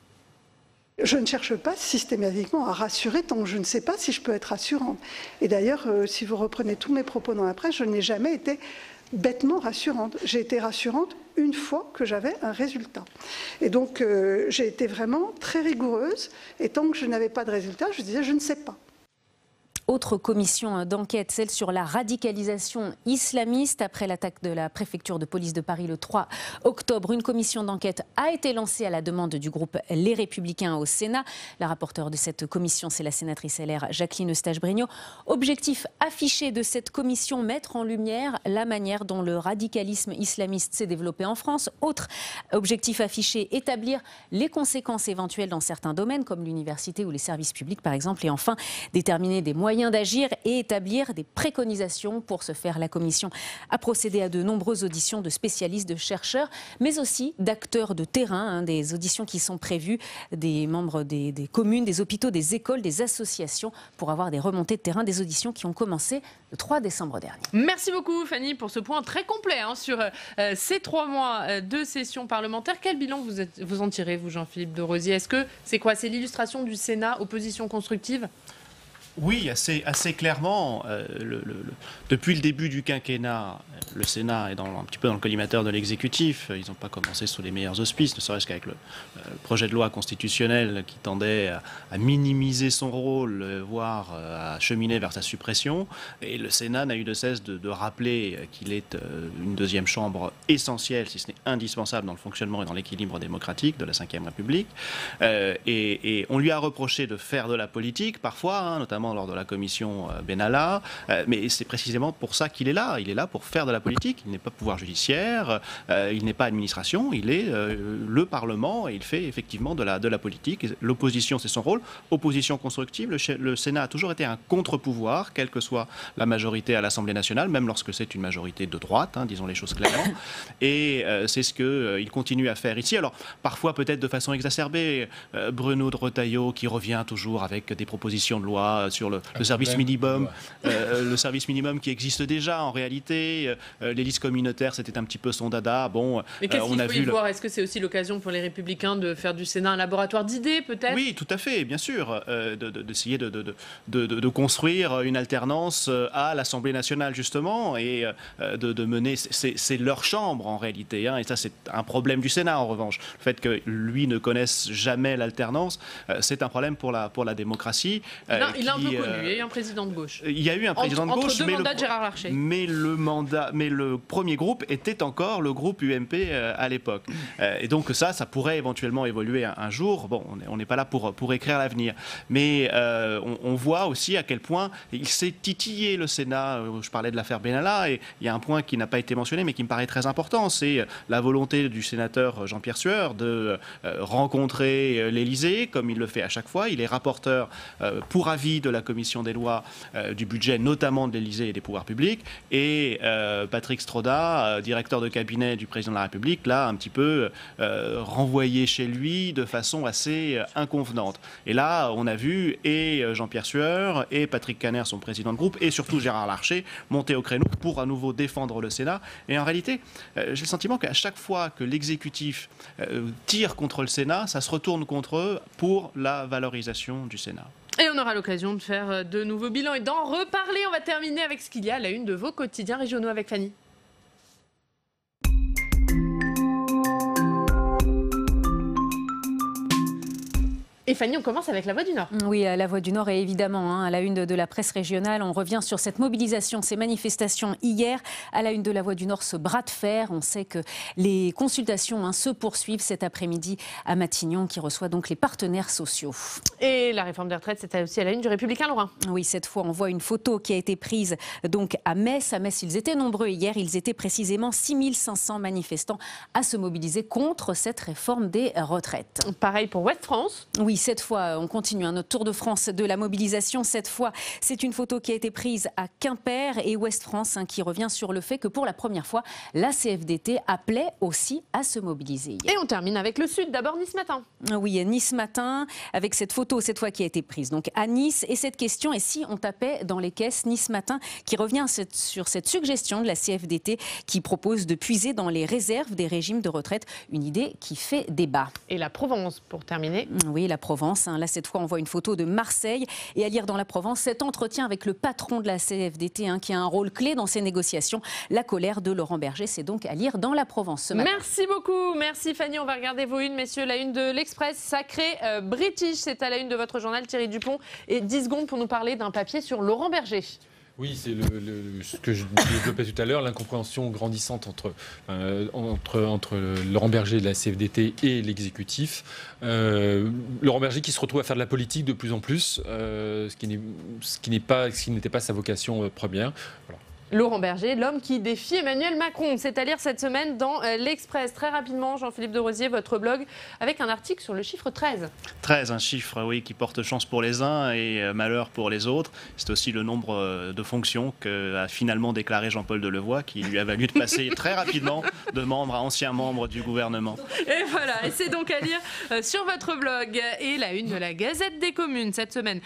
Je ne cherche pas systématiquement à rassurer tant que je ne sais pas si je peux être rassurante. Et d'ailleurs, si vous reprenez tous mes propos dans la presse, je n'ai jamais été bêtement rassurante. J'ai été rassurante une fois que j'avais un résultat. Et donc, j'ai été vraiment très rigoureuse. Et tant que je n'avais pas de résultat, je disais, je ne sais pas. Autre commission d'enquête, celle sur la radicalisation islamiste. Après l'attaque de la préfecture de police de Paris le 3 octobre, une commission d'enquête a été lancée à la demande du groupe Les Républicains au Sénat. La rapporteure de cette commission, c'est la sénatrice LR Jacqueline Eustache-Brinio. Objectif affiché de cette commission, mettre en lumière la manière dont le radicalisme islamiste s'est développé en France. Autre objectif affiché, établir les conséquences éventuelles dans certains domaines, comme l'université ou les services publics par exemple. Et enfin, déterminer des moyens d'agir et établir des préconisations. Pour ce faire, la commission a procédé à de nombreuses auditions de spécialistes, de chercheurs, mais aussi d'acteurs de terrain, des auditions qui sont prévues, des membres des communes, des hôpitaux, des écoles, des associations, pour avoir des remontées de terrain, des auditions qui ont commencé le 3 décembre dernier. Merci beaucoup Fanny pour ce point très complet sur ces 3 mois de session parlementaire. Quel bilan vous en tirez, vous, Jean-Philippe de Rosier? Est-ce que c'est quoi? C'est l'illustration du Sénat, opposition constructive? Oui, assez clairement. Depuis le début du quinquennat, le Sénat est un petit peu dans le collimateur de l'exécutif. Ils n'ont pas commencé sous les meilleurs auspices, ne serait-ce qu'avec le projet de loi constitutionnelle qui tendait à minimiser son rôle, voire à cheminer vers sa suppression. Et le Sénat n'a eu de cesse de rappeler qu'il est une deuxième chambre essentielle, si ce n'est indispensable, dans le fonctionnement et dans l'équilibre démocratique de la Ve République. Et on lui a reproché de faire de la politique, parfois, notamment lors de la commission Benalla, mais c'est précisément pour ça qu'il est là. Il est là pour faire de la politique. Il n'est pas pouvoir judiciaire, il n'est pas administration, il est le Parlement et il fait effectivement de la politique. L'opposition, c'est son rôle. Opposition constructive, le Sénat a toujours été un contre-pouvoir, quelle que soit la majorité à l'Assemblée nationale, même lorsque c'est une majorité de droite, disons les choses clairement. Et c'est ce qu'il continue à faire ici. Alors, parfois peut-être de façon exacerbée, Bruno de Retailleau qui revient toujours avec des propositions de loi sur le service minimum, le service minimum qui existe déjà en réalité. Les listes communautaires, c'était un petit peu son dada. Bon, mais qu'est-ce qu'il faut y voir? Est-ce que c'est aussi l'occasion pour les Républicains de faire du Sénat un laboratoire d'idées, peut-être? Oui, tout à fait, bien sûr. D'essayer de construire une alternance à l'Assemblée nationale, justement, et de mener... C'est leur chambre, en réalité. Et ça, c'est un problème du Sénat, en revanche. Le fait que lui ne connaisse jamais l'alternance, c'est un problème pour la démocratie. Il a un peu connu, il y a eu un président de gauche. Il y a eu un président de gauche, entre deux mandats de Gérard Larcher. Mais le premier groupe était encore le groupe UMP à l'époque. Et donc ça pourrait éventuellement évoluer un jour. Bon, on n'est pas là pour écrire l'avenir. Mais on voit aussi à quel point il s'est titillé, le Sénat. Je parlais de l'affaire Benalla, et il y a un point qui n'a pas été mentionné, mais qui me paraît très important, c'est la volonté du sénateur Jean-Pierre Sueur de rencontrer l'Élysée, comme il le fait à chaque fois. Il est rapporteur pour avis de la commission des lois du budget, notamment de l'Élysée et des pouvoirs publics, et Patrick Stroda, directeur de cabinet du président de la République, l'a un petit peu renvoyé chez lui de façon assez inconvenante. Et là, on a vu et Jean-Pierre Sueur et Patrick Kanner, son président de groupe, et surtout Gérard Larcher, monter au créneau pour à nouveau défendre le Sénat. Et en réalité, j'ai le sentiment qu'à chaque fois que l'exécutif tire contre le Sénat, ça se retourne contre eux pour la valorisation du Sénat. Et on aura l'occasion de faire de nouveaux bilans et d'en reparler. On va terminer avec ce qu'il y a à la une de vos quotidiens régionaux avec Fanny. Et Fanny, on commence avec La Voix du Nord. Oui, La Voix du Nord, et évidemment, à la une de la presse régionale, on revient sur cette mobilisation, ces manifestations hier. À la une de La Voix du Nord, ce bras de fer. On sait que les consultations se poursuivent cet après-midi à Matignon, qui reçoit donc les partenaires sociaux. Et la réforme des retraites, c'était aussi à la une du Républicain Lorrain. Oui, cette fois, on voit une photo qui a été prise donc à Metz. À Metz, ils étaient nombreux hier. Ils étaient précisément 6500 manifestants à se mobiliser contre cette réforme des retraites. Pareil pour Ouest France. Oui, cette fois, on continue notre tour de France de la mobilisation. Cette fois, c'est une photo qui a été prise à Quimper et Ouest France qui revient sur le fait que pour la première fois, la CFDT appelait aussi à se mobiliser hier. Et on termine avec le Sud. D'abord Nice Matin. Oui, Nice Matin, avec cette photo, cette fois qui a été prise donc à Nice. Et cette question, et si on tapait dans les caisses? Nice Matin qui revient sur cette suggestion de la CFDT qui propose de puiser dans les réserves des régimes de retraite. Une idée qui fait débat. Et la Provence, pour terminer. Oui, la Provence. Là, cette fois, on voit une photo de Marseille. Et à lire dans la Provence, cet entretien avec le patron de la CFDT, qui a un rôle clé dans ces négociations. La colère de Laurent Berger, c'est donc à lire dans la Provence ce matin. Merci beaucoup. Merci Fanny. On va regarder vos unes, messieurs. La une de l'Express, sacré British. C'est à la une de votre journal, Thierry Dupont. Et 10 secondes pour nous parler d'un papier sur Laurent Berger. Oui, c'est ce que je développais tout à l'heure, l'incompréhension grandissante entre Laurent Berger de la CFDT et l'exécutif. Laurent Berger qui se retrouve à faire de la politique de plus en plus, ce qui n'était pas sa vocation première. Voilà. Laurent Berger, l'homme qui défie Emmanuel Macron. C'est à lire cette semaine dans l'Express. Très rapidement, Jean-Philippe de Rosier, votre blog, avec un article sur le chiffre 13. 13, un chiffre oui, qui porte chance pour les uns et malheur pour les autres. C'est aussi le nombre de fonctions qu'a finalement déclaré Jean-Paul Delevoye, qui lui a valu de passer très rapidement de membre à ancien membre du gouvernement. Et voilà, et c'est donc à lire sur votre blog. Et la une de la Gazette des Communes cette semaine,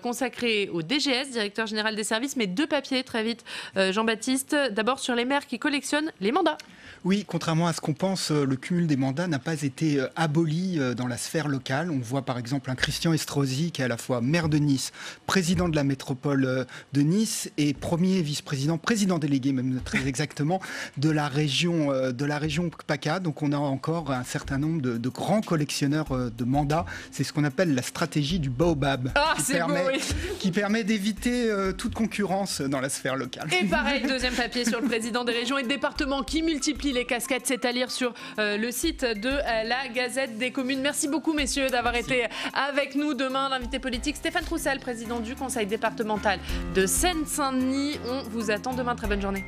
consacrée au DGS, directeur général des services, mais 2 papiers très vite. Jean-Baptiste, d'abord sur les maires qui collectionnent les mandats. Oui, contrairement à ce qu'on pense, le cumul des mandats n'a pas été aboli dans la sphère locale. On voit par exemple un Christian Estrosi qui est à la fois maire de Nice, président de la métropole de Nice et premier vice-président, président délégué même très exactement, de la région PACA. Donc on a encore un certain nombre de grands collectionneurs de mandats. C'est ce qu'on appelle la stratégie du baobab, qui permet d'éviter toute concurrence dans la sphère locale. Et pareil, deuxième papier sur le président des régions et départements qui multiplie les casquettes, c'est à lire sur le site de la Gazette des Communes. Merci beaucoup messieurs d'avoir été avec nous. Demain, l'invité politique Stéphane Troussel, président du conseil départemental de Seine-Saint-Denis. On vous attend demain. Très bonne journée.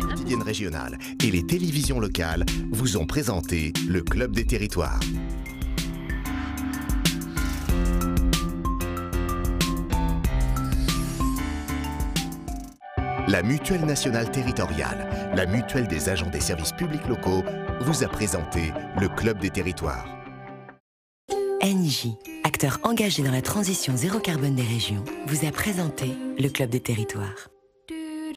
Quotidienne régionale et les télévisions locales vous ont présenté le Club des Territoires. La Mutuelle nationale territoriale, la mutuelle des agents des services publics locaux, vous a présenté le Club des Territoires. NJ, acteur engagé dans la transition zéro carbone des régions, vous a présenté le Club des Territoires.